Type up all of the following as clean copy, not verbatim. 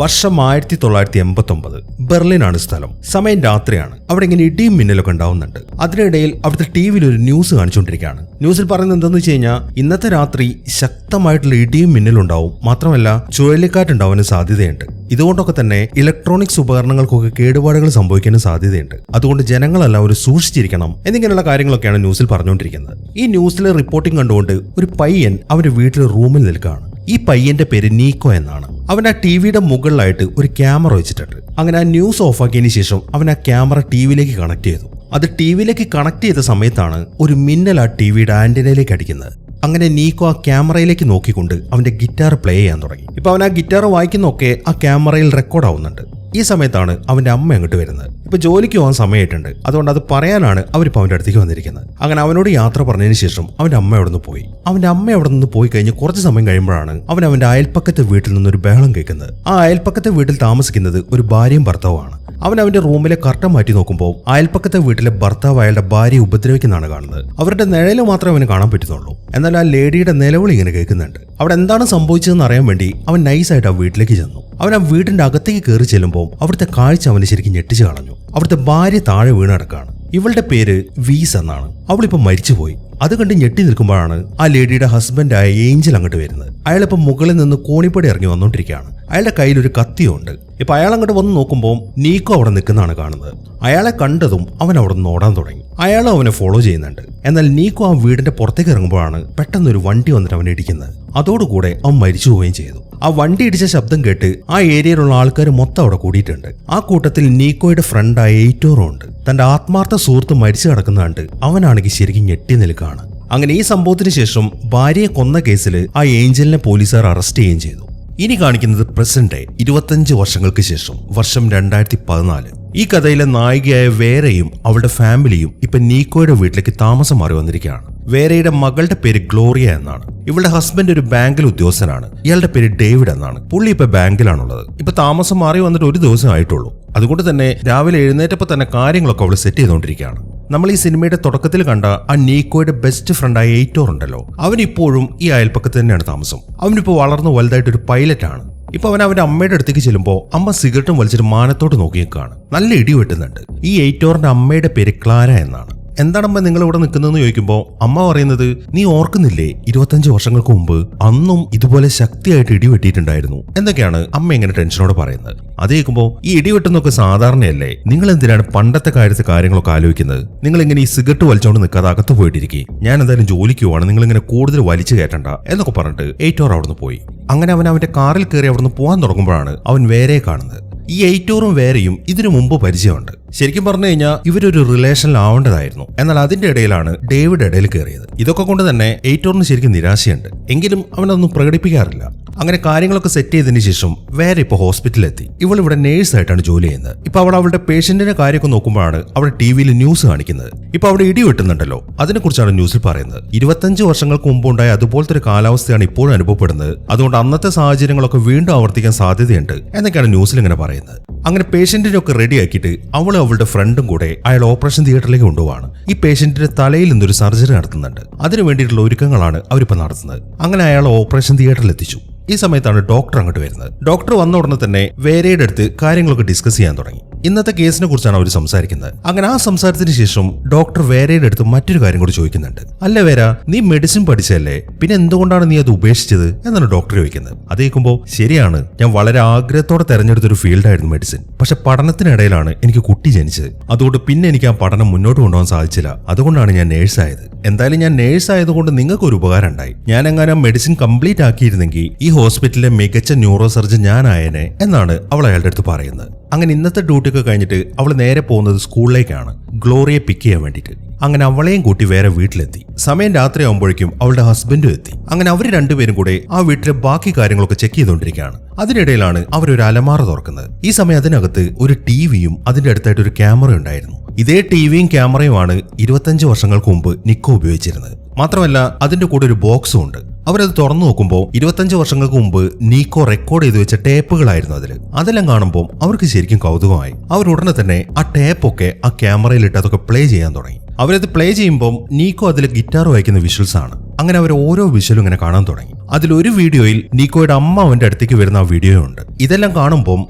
വർഷം 1989. ബെർലിനാണ് സ്ഥലം. സമയം രാത്രിയാണ്. അവിടെ ഇങ്ങനെ ഇടിയും മിന്നലൊക്കെ ഉണ്ടാവുന്നുണ്ട്. അതിനിടയിൽ അവിടുത്തെ ടിവിയിൽ ഒരു ന്യൂസ് കാണിച്ചുകൊണ്ടിരിക്കുകയാണ്. ന്യൂസിൽ പറയുന്നത് എന്താണെന്ന് വെച്ച് കഴിഞ്ഞാൽ ഇന്നത്തെ രാത്രി ശക്തമായിട്ടുള്ള ഇടിയും മിന്നലുണ്ടാവും, മാത്രമല്ല ചുഴലിക്കാറ്റുണ്ടാവാനും സാധ്യതയുണ്ട്. ഇതുകൊണ്ടൊക്കെ തന്നെ ഇലക്ട്രോണിക്സ് ഉപകരണങ്ങൾക്കൊക്കെ കേടുപാടുകൾ സംഭവിക്കാനും സാധ്യതയുണ്ട്. അതുകൊണ്ട് ജനങ്ങളെല്ലാവരും സൂക്ഷിച്ചിരിക്കണം എന്നിങ്ങനെയുള്ള കാര്യങ്ങളൊക്കെയാണ് ന്യൂസിൽ പറഞ്ഞുകൊണ്ടിരിക്കുന്നത്. ഈ ന്യൂസിലെ റിപ്പോർട്ടിംഗ് കണ്ടുകൊണ്ട് ഒരു പയ്യൻ അവന്റെ വീട്ടിലെ റൂമിൽ നിൽക്കുകയാണ്. ഈ പയ്യന്റെ പേര് നീക്കോ എന്നാണ്. അവൻ ആ ടിവിയുടെ മുകളിലായിട്ട് ഒരു ക്യാമറ വെച്ചിട്ടുണ്ട്. അങ്ങനെ ആ ന്യൂസ് ഓഫാക്കിയതിനു ശേഷം അവൻ ആ ക്യാമറ ടിവിയിലേക്ക് കണക്ട് ചെയ്തു. അത് ടിവിയിലേക്ക് കണക്ട് ചെയ്ത സമയത്താണ് ഒരു മിന്നൽ ആ ടിവിയുടെ ആന്റിനയിലേക്ക് അടിക്കുന്നത്. അങ്ങനെ നീക്കോ ആ ക്യാമറയിലേക്ക് നോക്കിക്കൊണ്ട് അവന്റെ ഗിറ്റാർ പ്ലേ ചെയ്യാൻ തുടങ്ങി. ഇപ്പൊ അവൻ ആ ഗിറ്റാർ വായിക്കുന്നൊക്കെ ആ ക്യാമറയിൽ റെക്കോർഡ് ആവുന്നുണ്ട്. ഈ സമയത്താണ് അവന്റെ അമ്മ അങ്ങോട്ട് വരുന്നത്. ഇപ്പൊ ജോലിക്ക് പോകാൻ സമയമായിട്ടുണ്ട്, അതുകൊണ്ട് അത് പറയാനാണ് അവരിപ്പോ അവന്റെ അടുത്തേക്ക് വന്നിരിക്കുന്നത്. അങ്ങനെ അവനോട് യാത്ര പറഞ്ഞതിന് ശേഷം അവന്റെ അമ്മ അവിടെ നിന്ന് പോയി. അവന്റെ അമ്മ അവിടെ നിന്ന് പോയി കഴിഞ്ഞ് കുറച്ച് സമയം കഴിയുമ്പോഴാണ് അവന്റെ അയൽപ്പക്കത്തെ വീട്ടിൽ നിന്നൊരു ബഹളം കേൾക്കുന്നത്. ആ അയൽപ്പക്കത്തെ വീട്ടിൽ താമസിക്കുന്നത് ഒരു ഭാര്യയും ഭർത്താവുമാണ്. അവന്റെ റൂമിലെ കർട്ടൻ മാറ്റി നോക്കുമ്പോൾ അയൽപ്പക്കത്തെ വീട്ടിലെ ഭർത്താവ് അയാളുടെ ഭാര്യയെ ഉപദ്രവിക്കുന്നതാണ് കാണുന്നത്. അവരുടെ നിഴല് മാത്രമേ അവന് കാണാൻ പറ്റുന്നുള്ളൂ. എന്നാൽ ആ ലേഡിയുടെ നിലവിളി ഇങ്ങനെ കേൾക്കുന്നുണ്ട്. അവിടെ എന്താണ് സംഭവിച്ചതെന്ന് അറിയാൻ വേണ്ടി അവൻ നൈസായിട്ട് ആ വീട്ടിലേക്ക് ചെന്നു. അവൻ ആ വീടിന്റെ അകത്തേക്ക് കയറി ചെല്ലുമ്പോൾ അവിടുത്തെ കാഴ്ച അവന് ശരിക്കും ഞെട്ടിച്ചു കളഞ്ഞു. അവിടുത്തെ ഭാര്യ താഴെ വീണ് കിടക്കാണ്. ഇവളുടെ പേര് വീസ് എന്നാണ്. അവളിപ്പോ മരിച്ചുപോയി. അത് കണ്ട് ഞെട്ടി നിൽക്കുമ്പോഴാണ് ആ ലേഡിയുടെ ഹസ്ബൻഡായ ഏഞ്ചൽ അങ്ങോട്ട് വരുന്നത്. അയാളിപ്പോ മുകളിൽ നിന്ന് കോണിപ്പടി ഇറങ്ങി വന്നോണ്ടിരിക്കുകയാണ്. അയാളുടെ കയ്യിൽ ഒരു കത്തിയുണ്ട്. ഇപ്പൊ അയാൾ അങ്ങോട്ട് വന്ന് നോക്കുമ്പോൾ നീക്കോ അവിടെ നിൽക്കുന്നതാണ് കാണുന്നത്. അയാളെ കണ്ടതും അവൻ അവിടെ നിന്ന് ഓടാൻ തുടങ്ങി. അയാളും അവനെ ഫോളോ ചെയ്യുന്നുണ്ട്. എന്നാൽ നീക്കോ ആ വീടിന്റെ പുറത്തേക്ക് ഇറങ്ങുമ്പോഴാണ് പെട്ടെന്നൊരു വണ്ടി വന്നിട്ട് അവനെ ഇടിക്കുന്നത്. അതോടുകൂടെ അവൻ മരിച്ചു പോവുകയും ചെയ്തു. ആ വണ്ടി ഇടിച്ച ശബ്ദം കേട്ട് ആ ഏരിയയിലുള്ള ആൾക്കാർ മൊത്തം അവിടെ കൂടിയിട്ടുണ്ട്. ആ കൂട്ടത്തിൽ നീക്കോയുടെ ഫ്രണ്ടായ എയ്റ്റോറും ഉണ്ട്. തന്റെ ആത്മാർത്ഥ സുഹൃത്ത് മരിച്ചു കിടക്കുന്നതുകൊണ്ട് അവനാണെങ്കിൽ ശരിക്കും ഞെട്ടി നിൽക്കുകയാണ്. അങ്ങനെ ഈ സംഭവത്തിന് ശേഷം ഭാര്യയെ കൊന്ന കേസിൽ ആ ഏഞ്ചലിനെ പോലീസുകാർ അറസ്റ്റ് ചെയ്യുകയും ചെയ്തു. ഇനി കാണിക്കുന്നത് പ്രസന്റ് ഡേ 25 വർഷങ്ങൾക്ക് ശേഷം, വർഷം 2014. ഈ കഥയിലെ നായികയായ വേരയും അവളുടെ ഫാമിലിയും ഇപ്പൊ നീക്കോയുടെ വീട്ടിലേക്ക് താമസം മാറി വന്നിരിക്കുകയാണ്. വേരയുടെ മകളുടെ പേര് ഗ്ലോറിയ എന്നാണ്. ഇവളുടെ ഹസ്ബൻഡ് ഒരു ബാങ്കിൽ ഉദ്യോഗസ്ഥനാണ്. ഇയാളുടെ പേര് ഡേവിഡ് എന്നാണ്. പുള്ളി ഇപ്പൊ ബാങ്കിലാണുള്ളത്. ഇപ്പൊ താമസം മാറി വന്നിട്ട് ഒരു ദിവസം ആയിട്ടുള്ളൂ. അതുകൊണ്ട് തന്നെ രാവിലെ എഴുന്നേറ്റപ്പോൾ തന്നെ കാര്യങ്ങളൊക്കെ അവൾ സെറ്റ് ചെയ്തുകൊണ്ടിരിക്കുകയാണ്. നമ്മൾ ഈ സിനിമയുടെ തുടക്കത്തിൽ കണ്ട ആ നീക്കോയുടെ ബെസ്റ്റ് ഫ്രണ്ടായ എയ്റ്റോർ ഉണ്ടല്ലോ, അവനിപ്പോഴും ഈ അയൽപ്പക്കത്ത് തന്നെയാണ് താമസം. അവനിപ്പോ വളർന്ന് വലുതായിട്ട് ഒരു പൈലറ്റ് ആണ്. ഇപ്പൊ അവന്റെ അമ്മയുടെ അടുത്തേക്ക് ചെല്ലുമ്പോൾ അമ്മ സിഗരറ്റും വലിച്ചിട്ട് മാനത്തോട്ട് നോക്കി നിൽക്കുകയാണ്. നല്ല ഇടി വെട്ടുന്നുണ്ട്. ഈ എയ്റ്റോറിന്റെ അമ്മയുടെ പേര് ക്ലാര എന്നാണ്. എന്താണമ്മ നിങ്ങൾ ഇവിടെ നിൽക്കുന്നതെന്ന് ചോദിക്കുമ്പോൾ അമ്മ പറയുന്നത്, നീ ഓർക്കുന്നില്ലേ 25 വർഷങ്ങൾക്ക് മുമ്പ് അന്നും ഇതുപോലെ ശക്തിയായിട്ട് ഇടി വെട്ടിയിട്ടുണ്ടായിരുന്നു എന്നൊക്കെയാണ് അമ്മ ഇങ്ങനെ ടെൻഷനോടെ പറയുന്നത്. അത് കേൾക്കുമ്പോൾ ഈ ഇടി വെട്ടുന്നൊക്കെ സാധാരണയല്ലേ, നിങ്ങൾ എന്തിനാണ് പണ്ടത്തെ കാര്യങ്ങളൊക്കെ ആലോചിക്കുന്നത്? നിങ്ങൾ ഇങ്ങനെ ഈ സിഗരറ്റ് വലിച്ചോണ്ട് നിൽക്കാതെ അകത്ത് പോയിട്ടിരിക്കും, ഞാൻ എന്തായാലും ജോലിക്ക് പോവാണ്, നിങ്ങൾ ഇങ്ങനെ കൂടുതൽ വലിച്ചു കയറ്റണ്ട എന്നൊക്കെ പറഞ്ഞിട്ട് എയ്റ്റോർ അവിടുന്ന് പോയി. അങ്ങനെ അവന്റെ കാറിൽ കയറി അവിടുന്ന് പോകാൻ തുടങ്ങുമ്പോഴാണ് അവൻ വേരയെ കാണുന്നത്. ഈ എയ്റ്റോറും വേരയും ഇതിനു മുമ്പ് പരിചയമുണ്ട്. ശരിക്കും പറഞ്ഞു കഴിഞ്ഞാൽ ഇവരൊരു റിലേഷനിലാവേണ്ടതായിരുന്നു. എന്നാൽ അതിന്റെ ഇടയിലാണ് ഡേവിഡ് ഇടയിൽ കയറിയത്. ഇതൊക്കെ കൊണ്ട് തന്നെ എയ്റ്റോറിന് ശരിക്കും നിരാശയുണ്ട്. എങ്കിലും അവനൊന്നും പ്രകടിപ്പിക്കാറില്ല. അങ്ങനെ കാര്യങ്ങളൊക്കെ സെറ്റ് ചെയ്തതിന് ശേഷം വേറെ ഇപ്പൊ ഹോസ്പിറ്റലിലെത്തി. ഇവൾ ഇവിടെ നേഴ്സായിട്ടാണ് ജോലി ചെയ്യുന്നത്. ഇപ്പൊ അവളുടെ പേഷ്യന്റിന്റെ കാര്യമൊക്കെ നോക്കുമ്പോഴാണ് അവിടെ ടിവിയിൽ ന്യൂസ് കാണിക്കുന്നത്. ഇപ്പൊ അവിടെ ഇടി വെട്ടുന്നുണ്ടല്ലോ, അതിനെക്കുറിച്ചാണ് ന്യൂസിൽ പറയുന്നത്. 25 വർഷങ്ങൾക്ക് മുമ്പ് ഉണ്ടായ അതുപോലത്തെ ഒരു കാലാവസ്ഥയാണ് ഇപ്പോഴും അനുഭവപ്പെടുന്നത്. അതുകൊണ്ട് അന്നത്തെ സാഹചര്യങ്ങളൊക്കെ വീണ്ടും ആവർത്തിക്കാൻ സാധ്യതയുണ്ട് എന്നൊക്കെയാണ് ന്യൂസിൽ ഇങ്ങനെ പറയുന്നത്. അങ്ങനെ പേഷ്യന്റിനൊക്കെ റെഡി ആക്കിയിട്ട് അവളുടെ ഫ്രണ്ടും കൂടെ അയാൾ ഓപ്പറേഷൻ തിയേറ്ററിലേക്ക് കൊണ്ടുപോവാണ്. ഈ പേഷ്യന്റിന്റെ തലയിൽ നിന്നൊരു സർജറി നടത്തുന്നുണ്ട്. അതിനു വേണ്ടിയിട്ടുള്ള ഒരുക്കങ്ങളാണ് അവരിപ്പോ നടത്തുന്നത്. അങ്ങനെ അയാൾ ഓപ്പറേഷൻ തിയേറ്ററിൽ എത്തിച്ചു. ഈ സമയത്താണ് ഡോക്ടർ അങ്ങോട്ട് വരുന്നത്. ഡോക്ടർ വന്ന ഉടനെ തന്നെ വേരയുടെ അടുത്ത് കാര്യങ്ങളൊക്കെ ഡിസ്കസ് ചെയ്യാൻ തുടങ്ങി. ഇന്നത്തെ കേസിനെ കുറിച്ചാണ് അവർ സംസാരിക്കുന്നത്. അങ്ങനെ ആ സംസാരത്തിന് ശേഷം ഡോക്ടർ വേരയുടെ അടുത്ത് മറ്റൊരു കാര്യം കൂടി ചോദിക്കുന്നുണ്ട്. അല്ല വേര, നീ മെഡിസിൻ പഠിച്ചല്ലേ, പിന്നെ എന്തുകൊണ്ടാണ് നീ അത് ഉപേക്ഷിച്ചത് എന്നാണ് ഡോക്ടർ ചോദിക്കുന്നത്. അത് കേൾക്കുമ്പോൾ ശരിയാണ്, ഞാൻ വളരെ ആഗ്രഹത്തോടെ തെരഞ്ഞെടുത്തൊരു ഫീൽഡായിരുന്നു മെഡിസിൻ. പക്ഷെ പഠനത്തിനിടയിലാണ് എനിക്ക് കുട്ടി ജനിച്ചത്. അതുകൊണ്ട് പിന്നെ എനിക്ക് ആ പഠനം മുന്നോട്ട് കൊണ്ടുപോകാൻ സാധിച്ചില്ല. അതുകൊണ്ടാണ് ഞാൻ നേഴ്സായത്. എന്തായാലും ഞാൻ നേഴ്സായതുകൊണ്ട് നിങ്ങൾക്ക് ഒരു ഉപകാരം ഉണ്ടായി. ഞാൻ എങ്ങാനും മെഡിസിൻ കംപ്ലീറ്റ് ആക്കിയിരുന്നെങ്കിൽ ഈ ഹോസ്പിറ്റലിലെ മികച്ച ന്യൂറോ സർജൻ ഞാനായേനെ എന്നാണ് അവൾ അയാളുടെ അടുത്ത് പറയുന്നത്. അങ്ങനെ ഇന്നത്തെ ഡ്യൂട്ടിയൊക്കെ കഴിഞ്ഞിട്ട് അവൾ നേരെ പോകുന്നത് സ്കൂളിലേക്കാണ്, ഗ്ലോറിയെ പിക്ക് ചെയ്യാൻ വേണ്ടിയിട്ട്. അങ്ങനെ അവളെയും കൂട്ടി വേറെ വീട്ടിലെത്തി. സമയം രാത്രിയാകുമ്പോഴേക്കും അവളുടെ ഹസ്ബൻഡും എത്തി. അങ്ങനെ അവർ രണ്ടുപേരും കൂടെ ആ വീട്ടിലെ ബാക്കി കാര്യങ്ങളൊക്കെ ചെക്ക് ചെയ്തുകൊണ്ടിരിക്കുകയാണ്. അതിനിടയിലാണ് അവരൊരു അലമാറ തുറക്കുന്നത്. ഈ സമയം അതിനകത്ത് ഒരു ടിവിയും അതിന്റെ അടുത്തായിട്ട് ഒരു ക്യാമറ ഉണ്ടായിരുന്നു. ഇതേ ടിവിയും ക്യാമറയുമാണ് 25 വർഷങ്ങൾക്ക് മുമ്പ് നിക്കോ ഉപയോഗിച്ചിരുന്നത്. മാത്രമല്ല അതിന്റെ കൂടെ ഒരു ബോക്സും ഉണ്ട്. അവരത് തുറന്നു നോക്കുമ്പോൾ 25 വർഷങ്ങൾക്ക് മുമ്പ് നീക്കോ റെക്കോർഡ് ചെയ്ത് വെച്ച ടേപ്പുകളായിരുന്നു അതിൽ. അതെല്ലാം കാണുമ്പോൾ അവർക്ക് ശരിക്കും കൗതുകമായി. അവർ ഉടനെ തന്നെ ആ ടേപ്പൊക്കെ ആ ക്യാമറയിലിട്ട് അതൊക്കെ പ്ലേ ചെയ്യാൻ തുടങ്ങി. അവരത് പ്ലേ ചെയ്യുമ്പോൾ നീക്കോ അതിൽ ഗിറ്റാർ വായിക്കുന്ന വിഷ്വൽസ് ആണ്. അങ്ങനെ അവർ ഓരോ വിഷ്വലും ഇങ്ങനെ കാണാൻ തുടങ്ങി. അതിലൊരു വീഡിയോയിൽ നീക്കോയുടെ അമ്മ അവന്റെ അടുത്തേക്ക് വരുന്ന ആ വീഡിയോ ഉണ്ട്. ഇതെല്ലാം കാണുമ്പോൾ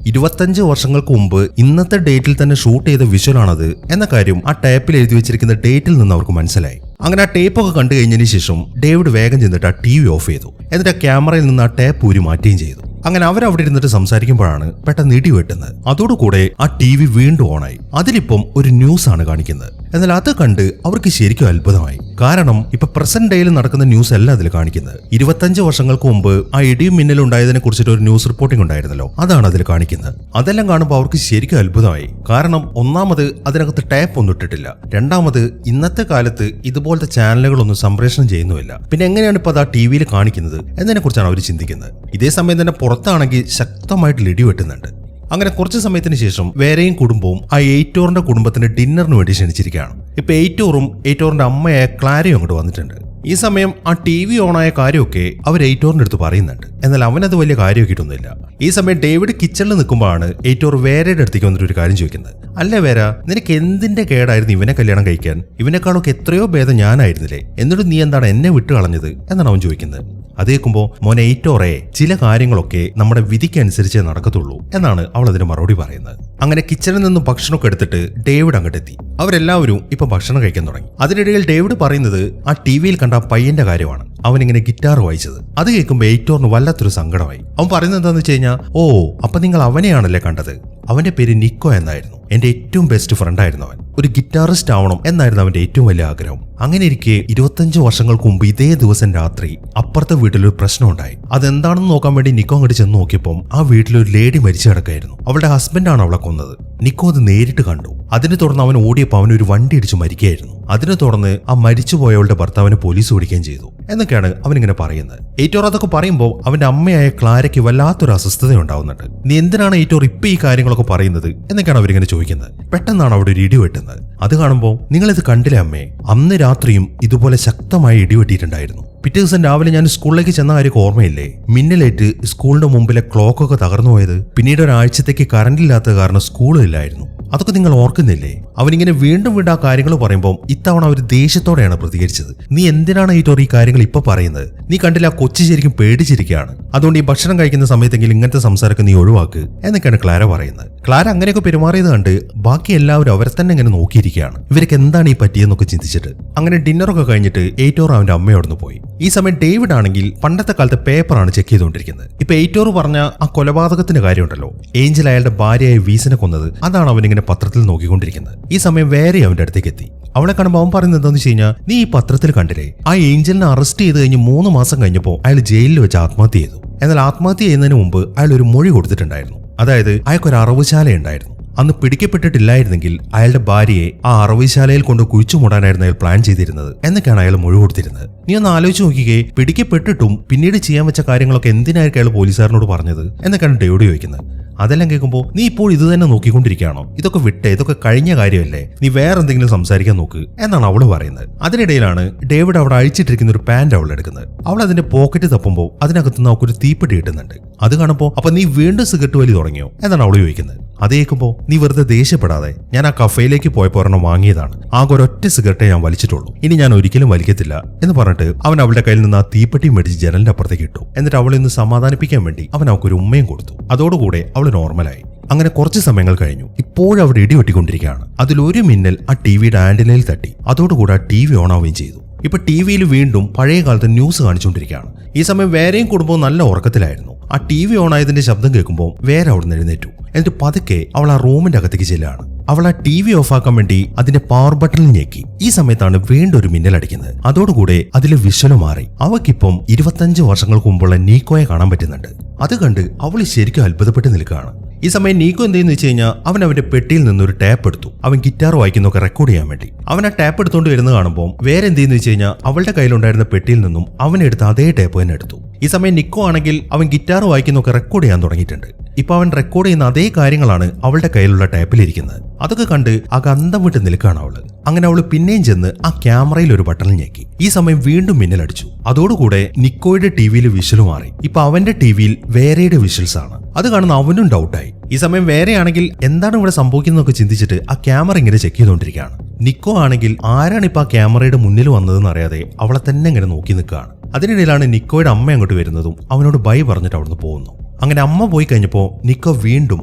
25 വർഷങ്ങൾക്ക് മുമ്പ് ഇന്നത്തെ ഡേറ്റിൽ തന്നെ ഷൂട്ട് ചെയ്ത വിഷ്വലാണത് എന്ന കാര്യം ആ ടേപ്പിൽ എഴുതി വെച്ചിരിക്കുന്ന ഡേറ്റിൽ നിന്ന് അവർക്ക് മനസ്സിലായി. അങ്ങനെ ആ ടേപ്പൊക്കെ കണ്ടു കഴിഞ്ഞതിന് ശേഷം ഡേവിഡ് വേഗം ചെന്നിട്ട് ആ TV ഓഫ് ചെയ്തു. എന്നിട്ട് ആ ക്യാമറയിൽ നിന്ന് ആ ടേപ്പ് ഊരി മാറ്റുകയും ചെയ്തു. അങ്ങനെ അവരവിടെ ഇരുന്നിട്ട് സംസാരിക്കുമ്പോഴാണ് പെട്ടെന്ന് ഇടി വെട്ടുന്നത്. അതോടുകൂടെ ആ TV വീണ്ടും ഓണായി. അതിലിപ്പം ഒരു ന്യൂസ് ആണ് കാണിക്കുന്നത്. എന്നാൽ അത് കണ്ട് അവർക്ക് ശരിക്കും അത്ഭുതമായി. കാരണം ഇപ്പൊ പ്രസന്റ് ഡേയിൽ നടക്കുന്ന ന്യൂസ് അല്ല അതിൽ കാണിക്കുന്നത്. 25 വർഷങ്ങൾക്ക് മുമ്പ് ആ ഇടിയും മിന്നലും ഉണ്ടായതിനെ കുറിച്ചിട്ട് ഒരു ന്യൂസ് റിപ്പോർട്ടിംഗ് ഉണ്ടായിരുന്നല്ലോ, അതാണ് അതിൽ കാണിക്കുന്നത്. അതെല്ലാം കാണുമ്പോൾ അവർക്ക് ശരിക്കും അത്ഭുതമായി. കാരണം ഒന്നാമത് അതിനകത്ത് ടേപ്പ് ഒന്നും ഇട്ടിട്ടില്ല. രണ്ടാമത് ഇന്നത്തെ കാലത്ത് ഇതുപോലത്തെ ചാനലുകളൊന്നും സംപ്രേഷണം ചെയ്യുന്നുമില്ല. പിന്നെ എങ്ങനെയാണ് ഇപ്പൊ അത് ആ TV കാണിക്കുന്നത് എന്നതിനെ കുറിച്ചാണ് അവർ ചിന്തിക്കുന്നത്. ഇതേ സമയം തന്നെ പുറത്താണെങ്കിൽ ശക്തമായിട്ട് ഇടി വെട്ടുന്നുണ്ട്. അങ്ങനെ കുറച്ച് സമയത്തിന് ശേഷം വേറെയും കുടുംബവും ആ എയ്റ്റോറിന്റെ കുടുംബത്തിന് ഡിന്നറിന് വേണ്ടി ക്ഷണിച്ചിരിക്കുകയാണ്. ഇപ്പൊ എയ്റ്റോറിന്റെ അമ്മയായ ക്ലാരയും അങ്ങോട്ട് വന്നിട്ടുണ്ട്. ഈ സമയം ആ TV ഓണായ കാര്യമൊക്കെ അവർ എയ്റ്റോറിന്റെ അടുത്ത് പറയുന്നുണ്ട്. എന്നാൽ അവനത് വലിയ കാര്യമാക്കിയിട്ടൊന്നുമില്ല. ഈ സമയം ഡേവിഡ് കിച്ചണിൽ നിൽക്കുമ്പോഴാണ് എയ്റ്റോർ വേരയുടെ അടുത്തേക്ക് വന്നിട്ട് ഒരു കാര്യം ചോദിക്കുന്നത്. അല്ലേ വേര, നിനക്ക് എന്തിന്റെ കേടായിരുന്നു ഇവനെ കല്യാണം കഴിക്കാൻ? ഇവനെക്കാളൊക്കെ എത്രയോ ഭേദം ഞാനായിരുന്നില്ലേ, എന്നിട്ട് നീ എന്താണ് എന്നെ വിട്ടു കളഞ്ഞത് എന്നാണ് അവൻ ചോദിക്കുന്നത്. അത് കേൾക്കുമ്പോൾ മോനെ എയ്റ്റോറെ, ചില കാര്യങ്ങളൊക്കെ നമ്മുടെ വിധിക്കനുസരിച്ചേ നടക്കത്തുള്ളൂ എന്നാണ് അവൾ അതിന് മറുപടി പറയുന്നത്. അങ്ങനെ കിച്ചണിൽ നിന്ന് ഭക്ഷണമൊക്കെ എടുത്തിട്ട് ഡേവിഡ് അങ്ങോട്ടെത്തി. അവരെല്ലാവരും ഇപ്പൊ ഭക്ഷണം കഴിക്കാൻ തുടങ്ങി. അതിനിടയിൽ ഡേവിഡ് പറയുന്നത് ആ TV കണ്ട ആ പയ്യന്റെ കാര്യമാണ്. അവനിങ്ങനെ ഗിറ്റാർ വായിച്ചത്. അത് കേൾക്കുമ്പോൾ എയ്റ്റോറിന് വല്ലാത്തൊരു സങ്കടമായി. അവൻ പറയുന്നത് എന്താണെന്ന് വെച്ച് കഴിഞ്ഞാൽ, ഓ അപ്പൊ നിങ്ങൾ അവനെയാണല്ലേ കണ്ടത്? അവന്റെ പേര് നിക്കോ എന്നായിരുന്നു. എന്റെ ഏറ്റവും ബെസ്റ്റ് ഫ്രണ്ട് ആയിരുന്നു അവൻ. ഒരു ഗിറ്റാറിസ്റ്റ് ആവണം എന്നായിരുന്നു അവന്റെ ഏറ്റവും വലിയ ആഗ്രഹം. അങ്ങനെ ഇരിക്കെ 25 വർഷങ്ങൾക്ക് മുമ്പ് ഇതേ ദിവസം രാത്രി അപ്പുറത്തെ വീട്ടിലൊരു പ്രശ്നം ഉണ്ടായി. അതെന്താണെന്ന് നോക്കാൻ വേണ്ടി നിക്കോ അങ്ങോട്ട് ചെന്ന് നോക്കിയപ്പോൾ ആ വീട്ടിലൊരു ലേഡി മരിച്ചു കിടക്കായിരുന്നു. അവളുടെ ഹസ്ബൻഡാണ് അവളെ കൊന്നത്. നിക്കോ അത് നേരിട്ട് കണ്ടു. അതിനെ തുടർന്ന് അവൻ ഓടിയപ്പോൾ അവനൊരു വണ്ടി ഇടിച്ച് മരിക്കുകയായിരുന്നു. അതിനെ തുടർന്ന് ആ മരിച്ചുപോയവളുടെ ഭർത്താവിനെ പോലീസ് ഓടിക്കുകയും ചെയ്തു എന്നൊക്കെയാണ് അവനിങ്ങനെ പറയുന്നത്. എയ്റ്റോർ അതൊക്കെ പറയുമ്പോൾ അവന്റെ അമ്മയായ ക്ലാരയ്ക്ക് വല്ലാത്തൊരു അസ്വസ്ഥത ഉണ്ടാവുന്നുണ്ട്. നീ എന്തിനാണ് എയ്റ്റോർ ഇപ്പൊ ഈ കാര്യങ്ങളൊക്കെ പറയുന്നത് എന്നൊക്കെയാണ് അവരിങ്ങനെ ചോദിക്കുന്നത്. പെട്ടെന്നാണ് അവിടെ ഒരു ഇടി വെട്ടുന്നത്. അത് കാണുമ്പോൾ നിങ്ങളിത് കണ്ടില്ലേ അമ്മേ, അന്ന് രാത്രിയും ഇതുപോലെ ശക്തമായി ഇടിവെട്ടിയിട്ടുണ്ടായിരുന്നു. പിറ്റേ ദിവസം രാവിലെ ഞാൻ സ്കൂളിലേക്ക് ചെന്ന കാര്യം ഓർമ്മയില്ലേ? മിന്നലേറ്റ് സ്കൂളിന്റെ മുമ്പിലെ ക്ലോക്കൊക്കെ തകർന്നു പോയത്. പിന്നീട് ഒരാഴ്ചത്തേക്ക് കറണ്ട് ഇല്ലാത്ത കാരണം സ്കൂളും ഇല്ലായിരുന്നു. അതൊക്കെ നിങ്ങൾ ഓർക്കുന്നില്ലേ? അവനിങ്ങനെ വീണ്ടും വീണ്ടും ആ കാര്യങ്ങൾ പറയുമ്പോൾ ഇത്തവണ അവർ ദേഷ്യത്തോടെയാണ് പ്രതികരിച്ചത്. നീ എന്തിനാണ് ഈ കാര്യങ്ങൾ ഇപ്പൊ പറയുന്നത്? നീ കണ്ടില്ല, ആ കൊച്ചു ശരിക്കും പേടിച്ചിരിക്കുകയാണ്. അതുകൊണ്ട് ഈ ഭക്ഷണം കഴിക്കുന്ന സമയത്തെങ്കിലും ഇങ്ങനത്തെ സംസാരമൊക്കെ നീ ഒഴിവാക്ക് എന്നൊക്കെയാണ് ക്ലാര പറയുന്നത്. ക്ലാര അങ്ങനെയൊക്കെ പെരുമാറിയത് കണ്ട് ബാക്കി എല്ലാവരും അവരെ തന്നെ ഇങ്ങനെ നോക്കിയിരിക്കുകയാണ്. ഇവർക്ക് എന്താണ് ഈ പറ്റിയെന്നൊക്കെ ചിന്തിച്ചിട്ട്. അങ്ങനെ ഡിന്നറൊക്കെ കഴിഞ്ഞിട്ട് എയ്റ്റോർ അവന്റെ അമ്മയോടൊന്ന് പോയി. ഈ സമയം ഡേവിഡ് ആണെങ്കിൽ പണ്ടത്തെ കാലത്തെ പേപ്പറാണ് ചെക്ക് ചെയ്തുകൊണ്ടിരിക്കുന്നത്. ഇപ്പൊ എയ്റ്റോർ പറഞ്ഞ ആ കൊലപാതകത്തിന്റെ കാര്യമുണ്ടല്ലോ, ഏഞ്ചൽ അയാളുടെ ഭാര്യയായ വീസിനെ കൊന്നത്, അതാണ് അവനിങ്ങനെ പത്രത്തിൽ നോക്കിക്കൊണ്ടിരിക്കുന്നത്. ഈ സമയം വേറെ അവന്റെ അടുത്തേക്ക് എത്തി. അവളെ കാണുമ്പോൾ അവൻ പറയുന്നത് എന്താണെന്ന് വെച്ച് കഴിഞ്ഞാൽ, നീ ഈ പത്രത്തിൽ കണ്ടില്ലേ, ആ ഏഞ്ചലിനെ അറസ്റ്റ് ചെയ്ത് കഴിഞ്ഞ് 3 മാസം കഴിഞ്ഞപ്പോൾ അയാൾ ജയിലിൽ വെച്ച് ആത്മഹത്യ ചെയ്തു. എന്നാൽ ആത്മഹത്യ ചെയ്യുന്നതിന് മുമ്പ് അയാൾ ഒരു മൊഴി കൊടുത്തിട്ടുണ്ടായിരുന്നു. അതായത് അയാൾക്കൊരു അറവുശാല ഉണ്ടായിരുന്നു. അന്ന് പിടിക്കപ്പെട്ടിട്ടില്ലായിരുന്നെങ്കിൽ അയാളുടെ ഭാര്യയെ ആ അറവുശാലയിൽ കൊണ്ട് കുഴിച്ചു മൂടാനായിരുന്നു അയാൾ പ്ലാൻ ചെയ്തിരുന്നത് എന്നൊക്കെയാണ് അയാൾ മൊഴി കൊടുത്തിരുന്നത്. നീ ഒന്ന് ആലോചിച്ച് നോക്കിക്കേ, പിടിക്കപ്പെട്ടിട്ടും പിന്നീട് ചെയ്യാൻ വെച്ച കാര്യങ്ങളൊക്കെ എന്തിനായിരിക്കും അയാൾ പോലീസുകാരനോട് പറഞ്ഞത് എന്നൊക്കെയാണ് ഡേവിഡ് ചോദിക്കുന്നത്. അതെല്ലാം കേൾക്കുമ്പോൾ നീ ഇപ്പോൾ ഇത് തന്നെ നോക്കിക്കൊണ്ടിരിക്കുകയാണോ? ഇതൊക്കെ വിട്ടേ, ഇതൊക്കെ കഴിഞ്ഞ കാര്യമല്ലേ, നീ വേറെ എന്തെങ്കിലും സംസാരിക്കാൻ നോക്ക് എന്നാണ് അവള് പറയുന്നത്. അതിനിടയിലാണ് ഡേവിഡ് അവിടെ അഴിച്ചിട്ടിരിക്കുന്ന ഒരു പാന്റ് അവൾ എടുക്കുന്നത്. അവൾ അതിന്റെ പോക്കറ്റ് തപ്പുമ്പോൾ അതിനകത്തുനിന്ന് അവൾക്കൊരു തീപ്പെട്ടി കിട്ടുന്നുണ്ട്. അത് കാണുമ്പോൾ അപ്പൊ നീ വീണ്ടും സിഗരറ്റ് വലി തുടങ്ങിയോ എന്നാണ് അവള് ചോദിക്കുന്നത്. അത് കേൾക്കുമ്പോൾ നീ വെറുതെ ദേഷ്യപ്പെടാതെ, ഞാൻ ആ കഫേയിലേക്ക് പോയപ്പോൾ ഒരെണ്ണം വാങ്ങിയതാണ്, ആകെ ഒരൊറ്റ സിഗരറ്റേ ഞാൻ വലിച്ചിട്ടുള്ളൂ, ഇനി ഞാൻ ഒരിക്കലും വലിക്കത്തില്ല എന്ന് പറഞ്ഞിട്ട് അവൻ അവളുടെ കയ്യിൽ നിന്ന് ആ തീപ്പെട്ടി മേടിച്ച് ജനലിന്റെ അപ്പുറത്തേക്ക് ഇട്ടു. എന്നിട്ട് അവളെ ഒന്ന് സമാധാനിപ്പിക്കാൻ വേണ്ടി അവൻ അവൾക്കൊരു ഉമ്മയും കൊടുത്തു. അതോടുകൂടെ അവൾ നോർമലായി. അങ്ങനെ കുറച്ച് സമയങ്ങൾ കഴിഞ്ഞു. ഇപ്പോഴും അവിടെ ഇടിവെട്ടിക്കൊണ്ടിരിക്കുകയാണ്. അതിലൊരു മിന്നൽ ആ ടിവിയുടെ ആന്റിനയിൽ തട്ടി. അതോടുകൂടെ ആ TV ഓൺ ആവുകയും ചെയ്തു. ഇപ്പൊ ടിവിയിൽ വീണ്ടും പഴയ കാലത്തെ ന്യൂസ് കാണിച്ചുകൊണ്ടിരിക്കുകയാണ്. ഈ സമയം വേറെയും കുടുംബവും നല്ല ഉറക്കത്തിലായിരുന്നു. ആ TV ഓൺ ആയതിന്റെ ശബ്ദം കേൾക്കുമ്പോൾ വേറെ അവിടെ നിന്ന് എഴുന്നേറ്റു. എന്നിട്ട് പതുക്കെ അവൾ ആ റൂമിന്റെ അകത്തേക്ക് ചെല്ലാണ്. അവൾ ആ TV ഓഫാക്കാൻ വേണ്ടി അതിന്റെ പവർ ബട്ടണിൽ ഞെക്കി. ഈ സമയത്താണ് വീണ്ടും ഒരു മിന്നൽ അടിക്കുന്നത്. അതോടുകൂടെ അതിലെ വിഷ്വല് മാറി. അവക്കിപ്പം 25 വർഷങ്ങൾക്ക് മുമ്പുള്ള നീക്കോയെ കാണാൻ പറ്റുന്നുണ്ട്. അത് കണ്ട് അവൾ ശരിക്കും അത്ഭുതപ്പെട്ട് നിൽക്കുകയാണ്. ഈ സമയം നീക്കോ എന്തെന്ന് വെച്ച് കഴിഞ്ഞാൽ അവൻ അവന്റെ പെട്ടിയിൽ നിന്നൊരു ടാപ്പ് എടുത്തു. അവൻ ഗിറ്റാർ വായിക്കുന്നൊക്കെ റെക്കോർഡ് ചെയ്യാൻ വേണ്ടി. അവൻ ആ ടാപ്പ് എടുത്തുകൊണ്ട് വരുന്നത് കാണുമ്പോൾ വേറെ എന്തെന്ന് വെച്ച് കഴിഞ്ഞാൽ അവളുടെ കയ്യിലുണ്ടായിരുന്ന പെട്ടിയിൽ നിന്നും അവനെടുത്ത് അതേ ടാപ്പ് തന്നെ എടുത്തു. ഈ സമയം നിക്കോ ആണെങ്കിൽ അവൻ ഗിറ്റാർ വായിക്കുന്നൊക്കെ റെക്കോർഡ് ചെയ്യാൻ തുടങ്ങിയിട്ടുണ്ട്. ഇപ്പൊ അവൻ റെക്കോർഡ് ചെയ്യുന്ന അതേ കാര്യങ്ങളാണ് അവളുടെ കയ്യിലുള്ള ടേപ്പിലിരിക്കുന്നത്. അതൊക്കെ കണ്ട് ആ അന്തം വിട്ട് നിൽക്കുകയാണ് അവള്. അങ്ങനെ അവള് പിന്നെയും ചെന്ന് ആ ക്യാമറയിൽ ഒരു ബട്ടൺ ഞെക്കി. ഈ സമയം വീണ്ടും മിന്നലടിച്ചു. അതോടുകൂടെ നിക്കോയുടെ ടിവിയിൽ വിഷ്വൽ മാറി. ഇപ്പൊ അവന്റെ ടിവിയിൽ വേറെയുടെ വിഷ്വൽസ് ആണ്. അത് കാണുന്ന അവനും ഡൗട്ടായി. ഈ സമയം വേറെയാണെങ്കിൽ എന്താണ് ഇവിടെ സംഭവിക്കുന്നതൊക്കെ ചിന്തിച്ചിട്ട് ആ ക്യാമറ ഇങ്ങനെ ചെക്ക് ചെയ്തുകൊണ്ടിരിക്കുകയാണ്. നിക്കോ ആണെങ്കിൽ ആരാണ് ഇപ്പൊ ആ ക്യാമറയുടെ മുന്നിൽ വന്നതെന്ന് അറിയാതെ അവളെ തന്നെ ഇങ്ങനെ നോക്കി നിൽക്കുകയാണ്. അതിനിടയിലാണ് നിക്കോയുടെ അമ്മ അങ്ങോട്ട് വരുന്നതും അവനോട് ബൈ പറഞ്ഞിട്ട് അവിടുന്ന് പോകുന്നു. അങ്ങനെ അമ്മ പോയി കഴിഞ്ഞപ്പോൾ നിക്കോ വീണ്ടും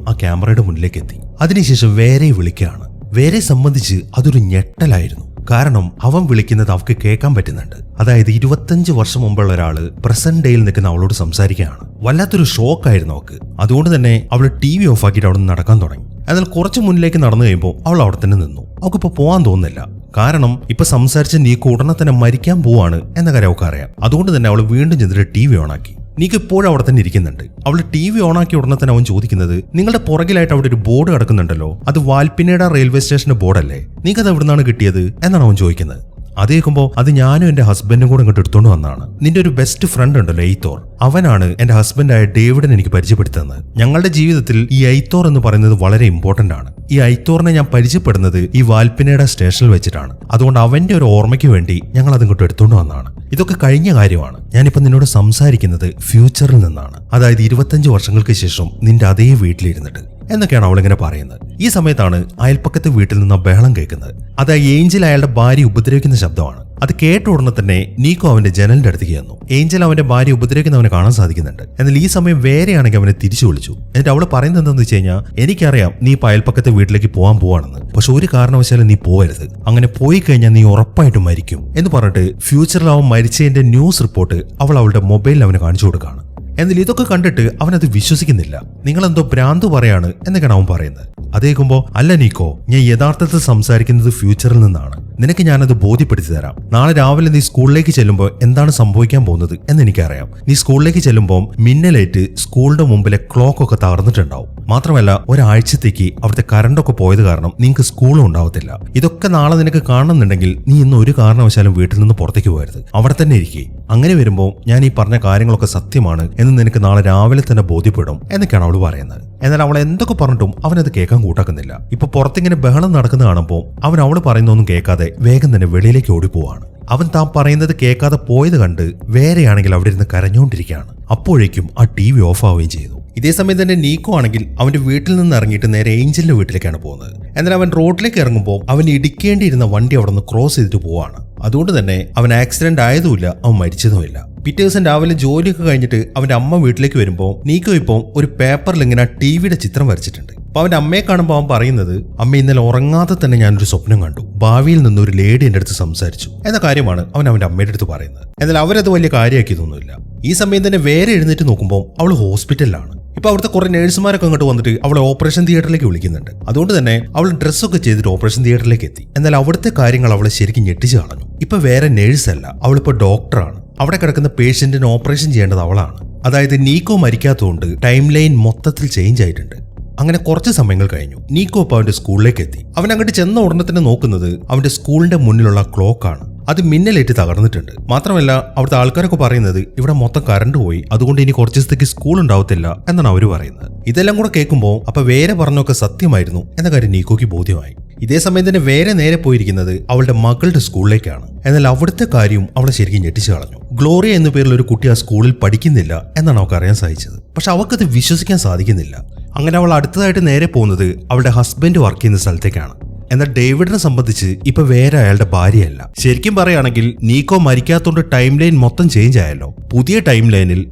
ആ ക്യാമറയുടെ മുന്നിലേക്ക് എത്തി. അതിനുശേഷം വേറെ വിളിക്കുകയാണ്. വേറെ സംബന്ധിച്ച് അതൊരു ഞെട്ടലായിരുന്നു. കാരണം അവൻ വിളിക്കുന്നത് അവൾക്ക് കേൾക്കാൻ പറ്റുന്നുണ്ട്. അതായത് 25 വർഷം മുമ്പുള്ള ഒരാള് പ്രസന്റ് ഡേയിൽ നിൽക്കുന്ന അവളോട് സംസാരിക്കുകയാണ്. വല്ലാത്തൊരു ഷോക്കായിരുന്നു അവൾക്ക്. അതുകൊണ്ട് തന്നെ അവൾ TV ഓഫ് ആക്കിയിട്ട് അവിടെ നിന്ന് നടക്കാൻ തുടങ്ങി. എന്നാൽ കുറച്ച് മുന്നിലേക്ക് നടന്നു കഴിയുമ്പോൾ അവൾ അവിടെ തന്നെ നിന്നു. അവൾക്കിപ്പോൾ പോകാൻ തോന്നുന്നില്ല. കാരണം ഇപ്പൊ സംസാരിച്ച നീക്കോ ഉടനെ തന്നെ മരിക്കാൻ പോവാണ് എന്ന കാര്യം അവൾക്ക് അറിയാം. അതുകൊണ്ട് തന്നെ അവൾ വീണ്ടും ചെന്നിട്ട് TV ഓണാക്കി. നീക്ക് ഇപ്പോഴും അവിടെ തന്നെ ഇരിക്കുന്നുണ്ട്. അവൾ TV ഓണാക്കിയ ഉടനെ തന്നെ അവൻ ചോദിക്കുന്നത്, നിങ്ങളുടെ പുറകിലായിട്ട് അവിടെ ഒരു ബോർഡ് കിടക്കുന്നുണ്ടല്ലോ, അത് വാൽപ്പിനേട റെയിൽവേ സ്റ്റേഷന്റെ ബോർഡല്ലേ, നീക്കത് എവിടെ നിന്നാണ് കിട്ടിയത് എന്നാണ് അവൻ ചോദിക്കുന്നത്. അത് കേൾക്കുമ്പോൾ അത് ഞാനും എന്റെ ഹസ്ബൻഡും കൂടെ ഇങ്ങോട്ട് എടുത്തോണ്ട് വന്നതാണ്. നിന്റെ ഒരു ബെസ്റ്റ് ഫ്രണ്ട് ഉണ്ടല്ലോ എയ്ത്തോർ, അവനാണ് എന്റെ ഹസ്ബൻഡായ ഡേവിഡിനെ എനിക്ക് പരിചയപ്പെടുത്തുന്നത്. ഞങ്ങളുടെ ജീവിതത്തിൽ ഈ എയ്ത്തോർ എന്ന് പറയുന്നത് വളരെ ഇമ്പോർട്ടന്റ് ആണ്. ഈ ഐത്തോറിനെ ഞാൻ പരിചയപ്പെടുന്നത് ഈ വാൽപ്പിനേട സ്റ്റേഷനിൽ വെച്ചിട്ടാണ്. അതുകൊണ്ട് അവന്റെ ഒരു ഓർമ്മയ്ക്ക് വേണ്ടി ഞങ്ങൾ അതിങ്ങോട്ട് എടുത്തുകൊണ്ട് വന്നതാണ്. ഇതൊക്കെ കഴിഞ്ഞ കാര്യമാണ്. ഞാനിപ്പോൾ നിന്നോട് സംസാരിക്കുന്നത് ഫ്യൂച്ചറിൽ നിന്നാണ്. അതായത് 25 വർഷങ്ങൾക്ക് ശേഷം നിന്റെ അതേ വീട്ടിലിരുന്നിട്ട് എന്നൊക്കെയാണ് അവളിങ്ങനെ പറയുന്നത്. ഈ സമയത്താണ് അയൽപ്പക്കത്തെ വീട്ടിൽ നിന്ന് ബഹളം കേൾക്കുന്നത്. അത് ഏഞ്ചൽ അയാളുടെ ഭാര്യ ഉപദ്രവിക്കുന്ന ശബ്ദമാണ്. അത് കേട്ട ഉടനെ തന്നെ നീക്കോ അവന്റെ ജനലിന്റെ അടുത്തേക്ക് ചെന്നു. ഏഞ്ചൽ അവന്റെ ഭാര്യ ഉപദ്രവിക്കുന്നവനെ കാണാൻ സാധിക്കുന്നുണ്ട്. എന്നാൽ ഈ സമയം വേറെയാണെങ്കിൽ അവനെ തിരിച്ചു വിളിച്ചു. എന്നിട്ട് അവള് പറയുന്നത് എന്താണെന്ന് വെച്ച് കഴിഞ്ഞാൽ, എനിക്കറിയാം നീ ഇപ്പൊ അയൽപ്പക്കത്തെ വീട്ടിലേക്ക് പോകാൻ പോവാണെന്ന്, പക്ഷെ ഒരു കാരണവശാലും നീ പോകരുത്. അങ്ങനെ പോയി കഴിഞ്ഞാൽ നീ ഉറപ്പായിട്ടും മരിക്കും എന്ന് പറഞ്ഞിട്ട് ഫ്യൂച്ചറിൽ അവൻ മരിച്ചതിന്റെ ന്യൂസ് റിപ്പോർട്ട് അവളുടെ മൊബൈലിൽ അവന് കാണിച്ചു കൊടുക്കുകയാണ്. എന്നാൽ ഇതൊക്കെ കണ്ടിട്ട് അവനത് വിശ്വസിക്കുന്നില്ല. നിങ്ങളെന്തോ ഭ്രാന്ത് പറയാണ് എന്നൊക്കെയാണ് അവൻ പറയുന്നത്. അതേക്കുമ്പോൾ, അല്ല നീക്കോ, ഞാൻ യഥാർത്ഥത്തിൽ സംസാരിക്കുന്നത് ഫ്യൂച്ചറിൽ നിന്നാണ്. നിനക്ക് ഞാനത് ബോധ്യപ്പെടുത്തി തരാം. നാളെ രാവിലെ നീ സ്കൂളിലേക്ക് ചെല്ലുമ്പോൾ എന്താണ് സംഭവിക്കാൻ പോകുന്നത് എന്ന് എനിക്കറിയാം. നീ സ്കൂളിലേക്ക് ചെല്ലുമ്പോൾ മിന്നലേറ്റ് സ്കൂളിന്റെ മുമ്പിലെ ക്ലോക്ക് ഒക്കെ തകർന്നിട്ടുണ്ടാവും. മാത്രമല്ല ഒരാഴ്ചത്തേക്ക് അവിടുത്തെ കറണ്ടൊക്കെ പോയത് കാരണം നിങ്ങൾക്ക് സ്കൂളും ഉണ്ടാവത്തില്ല. ഇതൊക്കെ നാളെ നിനക്ക് കാണുന്നുണ്ടെങ്കിൽ നീ ഇന്ന് ഒരു കാരണവശാലും വീട്ടിൽ നിന്ന് പുറത്തേക്ക് പോകരുത്, അവിടെ തന്നെ ഇരിക്കേ. അങ്ങനെ വരുമ്പോൾ ഞാൻ ഈ പറഞ്ഞ കാര്യങ്ങളൊക്കെ സത്യമാണ് എന്ന് നിനക്ക് നാളെ രാവിലെ തന്നെ ബോധ്യപ്പെടും എന്നൊക്കെയാണ് അവൾ പറയുന്നത്. എന്നാൽ അവൾ എന്തൊക്കെ പറഞ്ഞിട്ടും അവനത് കേൾക്കാൻ കൂട്ടാക്കുന്നില്ല. ഇപ്പൊ പുറത്തിങ്ങനെ ബഹളം നടക്കുന്ന കാണുമ്പോൾ അവൻ അവള് പറയുന്നൊന്നും കേൾക്കാതെ വേഗം തന്നെ വെളിയിലേക്ക് ഓടിപ്പോവാണ്. അവൻ താൻ പറയുന്നത് കേൾക്കാതെ പോയത് കണ്ട് വേറെയാണെങ്കിൽ അവിടെ ഇരുന്ന് കരഞ്ഞുകൊണ്ടിരിക്കുകയാണ്. അപ്പോഴേക്കും ആ TV ഓഫ് ആവുകയും ചെയ്തു. ഇതേ സമയം തന്നെ നീക്കോ ആണെങ്കിൽ അവന്റെ വീട്ടിൽ നിന്ന് ഇറങ്ങിയിട്ട് നേരെ ഏഞ്ചലിന്റെ വീട്ടിലേക്കാണ് പോകുന്നത്. എന്നാൽ അവൻ റോഡിലേക്ക് ഇറങ്ങുമ്പോൾ അവൻ ഇടിക്കേണ്ടിയിരുന്ന വണ്ടി അവിടെ നിന്ന് ക്രോസ് ചെയ്തിട്ട് പോവാണ്. അതുകൊണ്ട് തന്നെ അവൻ ആക്സിഡന്റ് ആയതുമില്ല, അവൻ മരിച്ചതുമില്ല. പിറ്റേ ദിവസം രാവിലെ ജോലിയൊക്കെ കഴിഞ്ഞിട്ട് അവന്റെ അമ്മ വീട്ടിലേക്ക് വരുമ്പോൾ നീക്കോ ഇപ്പോൾ ഒരു പേപ്പറിൽ ഇങ്ങനെ TVയുടെ ചിത്രം വരച്ചിട്ടുണ്ട്. അപ്പൊ അവന്റെ അമ്മയെ കാണുമ്പോൾ അവൻ പറയുന്നത്, അമ്മ ഇന്നലെ ഉറങ്ങാതെ തന്നെ ഞാനൊരു സ്വപ്നം കണ്ടു, ഭാവിയിൽ നിന്ന് ഒരു ലേഡി എന്റെ അടുത്ത് സംസാരിച്ചു എന്ന കാര്യമാണ് അവൻ അവന്റെ അമ്മയുടെ അടുത്ത് പറയുന്നത്. എന്നാൽ അവരത് വലിയ കാര്യമാക്കിയതൊന്നുമില്ല. ഈ സമയം തന്നെ വേറെ എഴുന്നേറ്റ് നോക്കുമ്പോൾ അവൾ ഹോസ്പിറ്റലിലാണ്. ഇപ്പൊ അവിടുത്തെ കുറെ നേഴ്സുമാരൊക്കെ അങ്ങോട്ട് വന്നിട്ട് അവളെ ഓപ്പറേഷൻ തിയേറ്ററിലേക്ക് വിളിക്കുന്നുണ്ട്. അതുകൊണ്ട് തന്നെ അവൾ ഡ്രസ്സൊക്കെ ചെയ്തിട്ട് ഓപ്പറേഷൻ തിയേറ്ററിലേക്ക് എത്തി. എന്നാൽ അവിടുത്തെ കാര്യങ്ങൾ അവളെ ശരിക്കും ഞെട്ടിച്ചു കളഞ്ഞു. ഇപ്പൊ വേറെ നേഴ്സല്ല, അവളിപ്പോ ഡോക്ടറാണ്. അവിടെ കിടക്കുന്ന പേഷ്യന്റിന് ഓപ്പറേഷൻ ചെയ്യേണ്ടത് അവളാണ്. അതായത് നീക്കോ മരിക്കാത്തതുകൊണ്ട് ടൈം ലൈൻ മൊത്തത്തിൽ ചേഞ്ച് ആയിട്ടുണ്ട്. അങ്ങനെ കുറച്ച് സമയങ്ങൾ കഴിഞ്ഞു. നീക്കോ ഇപ്പൊ അവന്റെ സ്കൂളിലേക്ക് എത്തി. അവൻ അങ്ങോട്ട് ചെന്ന ഉടനെ തന്നെ നോക്കുന്നത് അവന്റെ സ്കൂളിന്റെ മുന്നിലുള്ള ക്ലോക്കാണ്. അത് മിന്നലേറ്റ് തകർന്നിട്ടുണ്ട്. മാത്രമല്ല അവിടുത്തെ ആൾക്കാരൊക്കെ പറയുന്നത് ഇവിടെ മൊത്തം കറണ്ട് പോയി, അതുകൊണ്ട് ഇനി കുറച്ച് ദിവസത്തേക്ക് സ്കൂൾ ഉണ്ടാവത്തില്ല എന്നാണ് അവര് പറയുന്നത്. ഇതെല്ലാം കൂടെ കേൾക്കുമ്പോൾ അപ്പൊ വേറെ പറഞ്ഞൊക്കെ സത്യമായിരുന്നു എന്ന കാര്യം നീക്കോയ്ക്ക് ബോധ്യമായി. ഇതേ സമയം തന്നെ വേറെ നേരെ പോയിരിക്കുന്നത് അവളുടെ മകളുടെ സ്കൂളിലേക്കാണ്. എന്നാൽ അവിടുത്തെ കാര്യം അവളെ ശരിക്കും ഞെട്ടിച്ചു കളഞ്ഞു. ഗ്ലോറിയ എന്ന പേരിൽ ഒരു കുട്ടി ആ സ്കൂളിൽ പഠിക്കുന്നില്ല എന്നാണ് അവൾക്ക് അറിയാൻ സാധിച്ചത്. പക്ഷെ അവൾക്കത് വിശ്വസിക്കാൻ സാധിക്കുന്നില്ല. അങ്ങനെ അവൾ അടുത്തതായിട്ട് നേരെ പോകുന്നത് അവളുടെ ഹസ്ബൻഡ് വർക്ക് ചെയ്യുന്ന സ്ഥലത്തേക്കാണ്. എന്നാൽ ഡേവിഡിനെ സംബന്ധിച്ച് ഇപ്പൊ വേറെ അയാളുടെ ഭാര്യയല്ല. ശരിക്കും പറയുകയാണെങ്കിൽ നീക്കോ മരിക്കാത്തോണ്ട് ടൈം ലൈൻ മൊത്തം ചേഞ്ച് ആയല്ലോ. പുതിയ ടൈം ലൈനിൽ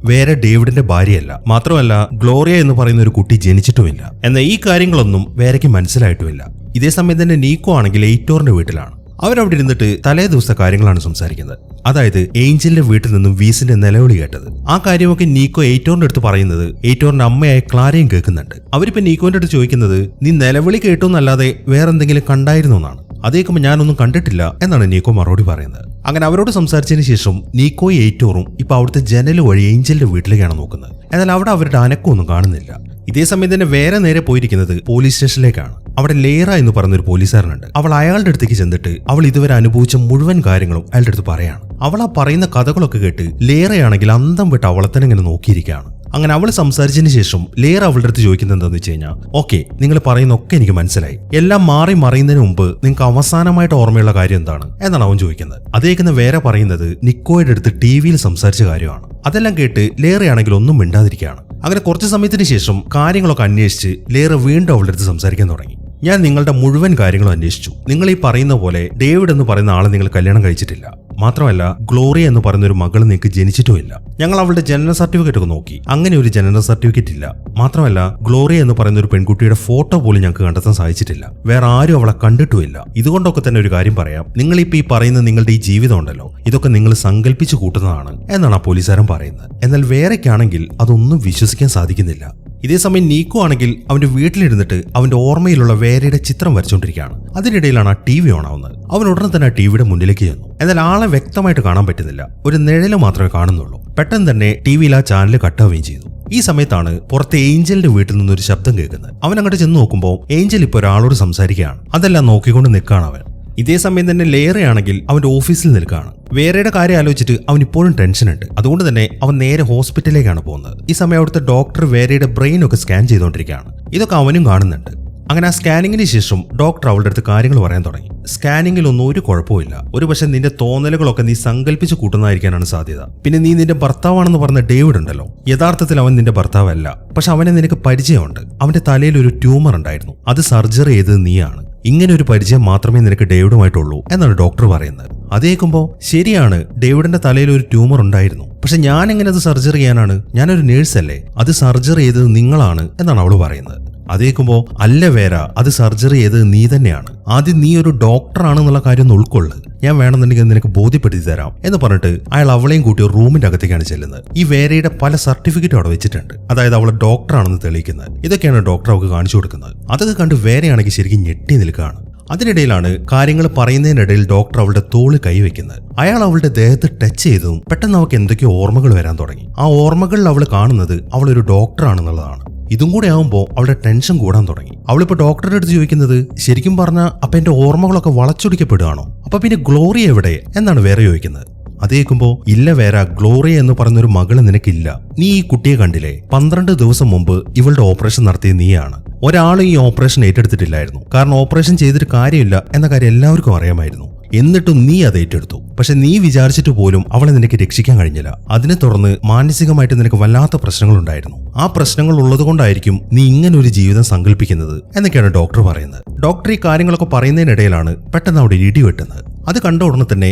വേറെ ഡേവിഡിന്റെ ഭാര്യയല്ല. മാത്രമല്ല ഗ്ലോറിയ എന്ന് പറയുന്ന ഒരു കുട്ടി ജനിച്ചിട്ടുമില്ല. എന്നാൽ ഈ കാര്യങ്ങളൊന്നും വേറെക്ക് മനസ്സിലായിട്ടുമില്ല. ഇതേ സമയം തന്നെ നീക്കോ ആണെങ്കിൽ എയ്റ്റോറിന്റെ വീട്ടിലാണ്. അവരവിടെ ഇരുന്നിട്ട് തലേ ദിവസത്തെ കാര്യങ്ങളാണ് സംസാരിക്കുന്നത്. അതായത് ഏഞ്ചലിന്റെ വീട്ടിൽ നിന്നും വീസിന്റെ നിലവിളി കേട്ടത്. ആ കാര്യമൊക്കെ നീക്കോ എയ്റ്റോറിന്റെ അടുത്ത് പറയുന്നത് എയ്റ്റോറിന്റെ അമ്മയായ ക്ലാരയും കേൾക്കുന്നുണ്ട്. അവരിപ്പോ നീക്കോന്റെ അടുത്ത് ചോദിക്കുന്നത്, നീ നിലവിളി കേട്ടോന്നല്ലാതെ വേറെന്തെങ്കിലും കണ്ടായിരുന്നോ എന്നാണ്. അതേക്കുമ്പോൾ ഞാനൊന്നും കണ്ടിട്ടില്ല എന്നാണ് നീക്കോ മറുപടി പറയുന്നത്. അങ്ങനെ അവരോട് സംസാരിച്ചതിന് ശേഷം നീക്കോയും എയ്റ്റോറും ഇപ്പൊ അവിടുത്തെ ജനൽ വഴി ഏഞ്ചലിന്റെ വീട്ടിലേക്കാണ് നോക്കുന്നത്. എന്നാൽ അവിടെ അവരുടെ അനക്കമൊന്നും കാണുന്നില്ല. ഇതേ സമയം തന്നെ വേറെ നേരെ പോയിരിക്കുന്നത് പോലീസ് സ്റ്റേഷനിലേക്കാണ്. അവിടെ ലേറ എന്ന് പറയുന്നൊരു പോലീസുകാരനുണ്ട്. അവൾ അയാളുടെ അടുത്തേക്ക് ചെന്നിട്ട് അവൾ ഇതുവരെ അനുഭവിച്ച മുഴുവൻ കാര്യങ്ങളും അയാളുടെ അടുത്ത് പറയാണ്. അവൾ ആ പറയുന്ന കഥകളൊക്കെ കേട്ട് ലേറയാണെങ്കിൽ അന്തം വിട്ട് അവളെ തന്നെ ഇങ്ങനെ നോക്കിയിരിക്കുകയാണ്. അങ്ങനെ അവൾ സംസാരിച്ചതിന് ശേഷം ലേർ അവളുടെ അടുത്ത് ചോദിക്കുന്നത് എന്താണെന്ന് വെച്ച് കഴിഞ്ഞാൽ, ഓക്കെ, നിങ്ങൾ പറയുന്നൊക്കെ എനിക്ക് മനസ്സിലായി, എല്ലാം മാറി മറിയുന്നതിന് മുമ്പ് നിങ്ങൾക്ക് അവസാനമായിട്ട് ഓർമ്മയുള്ള കാര്യം എന്താണ് എന്നാണ് അവൻ ചോദിക്കുന്നത്. അതേക്കുന്ന വേറെ പറയുന്നത് നിക്കോയുടെ അടുത്ത് ടിവിയിൽ സംസാരിച്ച കാര്യമാണ്. അതെല്ലാം കേട്ട് ലേറയാണെങ്കിൽ ഒന്നും മിണ്ടാതിരിക്കുകയാണ്. അങ്ങനെ കുറച്ചു സമയത്തിന് ശേഷം കാര്യങ്ങളൊക്കെ അന്വേഷിച്ച് ലേറ വീണ്ടും അവളുടെ അടുത്ത് സംസാരിക്കാൻ തുടങ്ങി. ഞാൻ നിങ്ങളുടെ മുഴുവൻ കാര്യങ്ങളും അന്വേഷിച്ചു. നിങ്ങൾ ഈ പറയുന്ന പോലെ ഡേവിഡ് എന്ന് പറയുന്ന ആളെ നിങ്ങൾ കല്യാണം കഴിച്ചിട്ടില്ല. മാത്രമല്ല ഗ്ലോറിയ എന്ന് പറയുന്ന ഒരു മകൾ നിങ്ങൾക്ക് ജനിച്ചിട്ടുമില്ല. ഞങ്ങൾ അവളുടെ ജനന സർട്ടിഫിക്കറ്റ് ഒക്കെ നോക്കി, അങ്ങനെ ഒരു ജനന സർട്ടിഫിക്കറ്റ് ഇല്ല. മാത്രമല്ല ഗ്ലോറിയ എന്ന് പറയുന്ന ഒരു പെൺകുട്ടിയുടെ ഫോട്ടോ പോലും ഞങ്ങൾക്ക് കണ്ടെത്താൻ സാധിച്ചിട്ടില്ല. വേറെ ആരും അവളെ കണ്ടിട്ടുമില്ല. ഇതുകൊണ്ടൊക്കെ തന്നെ ഒരു കാര്യം പറയാം, നിങ്ങളിപ്പോൾ ഈ പറയുന്ന നിങ്ങളുടെ ഈ ജീവിതം ഉണ്ടല്ലോ, ഇതൊക്കെ നിങ്ങൾ സങ്കല്പിച്ചു കൂട്ടുന്നതാണ് എന്നാണ് ആ പോലീസുകാരൻ പറയുന്നത്. എന്നാൽ വേറെക്കാണെങ്കിൽ അതൊന്നും വിശ്വസിക്കാൻ സാധിക്കുന്നില്ല. ഇതേസമയം നീക്കോ ആണെങ്കിൽ അവന്റെ വീട്ടിലിരുന്നിട്ട് അവന്റെ ഓർമ്മയിലുള്ള വേരയുടെ ചിത്രം വരച്ചുകൊണ്ടിരിക്കുകയാണ്. അതിനിടയിലാണ് ആ ടി വി ഓൺ ആവുന്നത്. അവൻ ഉടനെ തന്നെ ആ ടിവിയുടെ മുന്നിലേക്ക് ചെന്നു. എന്നാൽ ആളെ വ്യക്തമായിട്ട് കാണാൻ പറ്റുന്നില്ല, ഒരു നിഴല് മാത്രമേ കാണുന്നുള്ളൂ. പെട്ടെന്ന് തന്നെ ടി വിയിൽ ആ ചാനൽ കട്ടാവുകയും ചെയ്തു. ഈ സമയത്താണ് പുറത്തെ ഏഞ്ചലിന്റെ വീട്ടിൽ നിന്നൊരു ശബ്ദം കേൾക്കുന്നത്. അവൻ അങ്ങോട്ട് ചെന്ന് നോക്കുമ്പോൾ ഏഞ്ചൽ ഇപ്പോൾ ഒരാളോട് സംസാരിക്കുകയാണ്. അതെല്ലാം നോക്കിക്കൊണ്ട് നിൽക്കുകയാണ് അവൻ. ഇതേസമയം തന്നെ ലേറയാണെങ്കിൽ അവന്റെ ഓഫീസിൽ നിൽക്കുകയാണ്. വേറെയുടെ കാര്യം ആലോചിച്ചിട്ട് അവൻ ഇപ്പോഴും ടെൻഷനുണ്ട്. അതുകൊണ്ട് തന്നെ അവൻ നേരെ ഹോസ്പിറ്റലിലേക്കാണ് പോകുന്നത്. ഈ സമയം അവിടുത്തെ ഡോക്ടർ വേറെയുടെ ബ്രെയിൻ ഒക്കെ സ്കാൻ ചെയ്തുകൊണ്ടിരിക്കുകയാണ്. ഇതൊക്കെ അവനും കാണുന്നുണ്ട്. അങ്ങനെ ആ സ്കാനിങ്ങിന് ശേഷം ഡോക്ടർ അവളുടെ അടുത്ത് കാര്യങ്ങൾ പറയാൻ തുടങ്ങി. സ്കാനിങ്ങിലൊന്നും ഒരു കുഴപ്പമില്ല. ഒരു പക്ഷെ നിന്റെ തോന്നലുകളൊക്കെ നീ സങ്കല്പിച്ച് കൂട്ടുന്നതായിരിക്കാനാണ് സാധ്യത. പിന്നെ നീ നിന്റെ ഭർത്താവാണെന്ന് പറഞ്ഞ ഡേവിഡ് ഉണ്ടല്ലോ, യഥാർത്ഥത്തിൽ അവൻ നിന്റെ ഭർത്താവല്ല. പക്ഷെ അവനെ നിനക്ക് പരിചയമുണ്ട്. അവന്റെ തലയിൽ ഒരു ട്യൂമർ ഉണ്ടായിരുന്നു. അത് സർജറി ചെയ്തത് നീയാണ്. ഇങ്ങനെ ഒരു പരിചയം മാത്രമേ നിനക്ക് ഡേവിഡുമായിട്ടുള്ളൂ എന്നാണ് ഡോക്ടർ പറയുന്നത്. അതേക്കുമ്പോ ശരിയാണ്, ഡേവിഡിന്റെ തലയിൽ ഒരു ട്യൂമർ ഉണ്ടായിരുന്നു. പക്ഷെ ഞാൻ എങ്ങനെ അത് സർജറി ചെയ്യാനാണ്? ഞാനൊരു നേഴ്സല്ലേ, അത് സർജറി ചെയ്തത് നിങ്ങളാണ് എന്നാണ് അവള് പറയുന്നത്. അതേക്കുമ്പോ അല്ല വേര, അത് സർജറി ചെയ്തത് നീ തന്നെയാണ്. ആദ്യം നീ ഒരു ഡോക്ടറാണെന്നുള്ള കാര്യം ഒന്ന് ഉൾക്കൊള്ളു. ഞാൻ വേണമെന്നുണ്ടെങ്കിൽ നിനക്ക് ബോധ്യപ്പെടുത്തി തരാം എന്ന് പറഞ്ഞിട്ട് അയാൾ അവളെയും കൂട്ടി ഒരു റൂമിന്റെ അകത്തേക്കാണ് ചെല്ലുന്നത്. ഈ വേരയുടെ പല സർട്ടിഫിക്കറ്റും അവിടെ വെച്ചിട്ടുണ്ട്. അതായത് അവളെ ഡോക്ടറാണെന്ന് തെളിയിക്കുന്നത്. ഇതൊക്കെയാണ് ഡോക്ടർ അവൾക്ക് കാണിച്ചു കൊടുക്കുന്നത്. അതൊക്കെ കണ്ട് വേരയാണെങ്കിൽ ശരിക്കും ഞെട്ടി നിൽക്കുകയാണ്. അതിനിടയിലാണ് കാര്യങ്ങൾ പറയുന്നതിനിടയിൽ ഡോക്ടർ അവളുടെ തോള് കൈവയ്ക്കുന്നത്. അയാൾ അവളുടെ ദേഹത്ത് ടച്ച് ചെയ്തതും പെട്ടെന്ന് അവൾക്ക് എന്തൊക്കെയോ ഓർമ്മകൾ വരാൻ തുടങ്ങി. ആ ഓർമ്മകളിൽ അവൾ കാണുന്നത് അവളൊരു ഡോക്ടറാണെന്നുള്ളതാണ്. ഇതും കൂടെ ആവുമ്പോൾ അവളുടെ ടെൻഷൻ കൂടാൻ തുടങ്ങി. അവളിപ്പോ ഡോക്ടറുടെ അടുത്ത് ചോദിക്കുന്നത്, ശരിക്കും പറഞ്ഞ അപ്പൊ എന്റെ ഓർമ്മകളൊക്കെ വളച്ചൊടിക്കപ്പെടുകയാണോ? അപ്പൊ പിന്നെ ഗ്ലോറിയ എവിടെ എന്നാണ് വേറെ ചോദിക്കുന്നത്. അതേക്കുമ്പോ ഇല്ല വേര, ഗ്ലോറിയ എന്ന് പറയുന്നൊരു മകള് നിനക്കില്ല. നീ ഈ കുട്ടിയെ കണ്ടില്ലേ? 12 ദിവസം മുമ്പ് ഇവളുടെ ഓപ്പറേഷൻ നടത്തിയ നീയാണ്. ഒരാളും ഈ ഓപ്പറേഷൻ ഏറ്റെടുത്തിട്ടില്ലായിരുന്നു. കാരണം ഓപ്പറേഷൻ ചെയ്തിട്ട് കാര്യമില്ല എന്ന കാര്യം എല്ലാവർക്കും അറിയാമായിരുന്നു. എന്നിട്ടും നീ അത് ഏറ്റെടുത്തു. പക്ഷെ നീ വിചാരിച്ചിട്ട് പോലും അവളെ നിനക്ക് രക്ഷിക്കാൻ കഴിഞ്ഞില്ല. അതിനെ തുടർന്ന് മാനസികമായിട്ട് നിനക്ക് വല്ലാത്ത പ്രശ്നങ്ങൾ ഉണ്ടായിരുന്നു. ആ പ്രശ്നങ്ങൾ ഉള്ളതുകൊണ്ടായിരിക്കും നീ ഇങ്ങനെ ഒരു ജീവിതം സങ്കല്പിക്കുന്നത് എന്നൊക്കെയാണ് ഡോക്ടർ പറയുന്നത്. ഡോക്ടർ ഈ കാര്യങ്ങളൊക്കെ പറയുന്നതിനിടയിലാണ് പെട്ടെന്ന് അവിടെ ഇടി വെട്ടുന്നത്. അത് കണ്ട ഉടനെ തന്നെ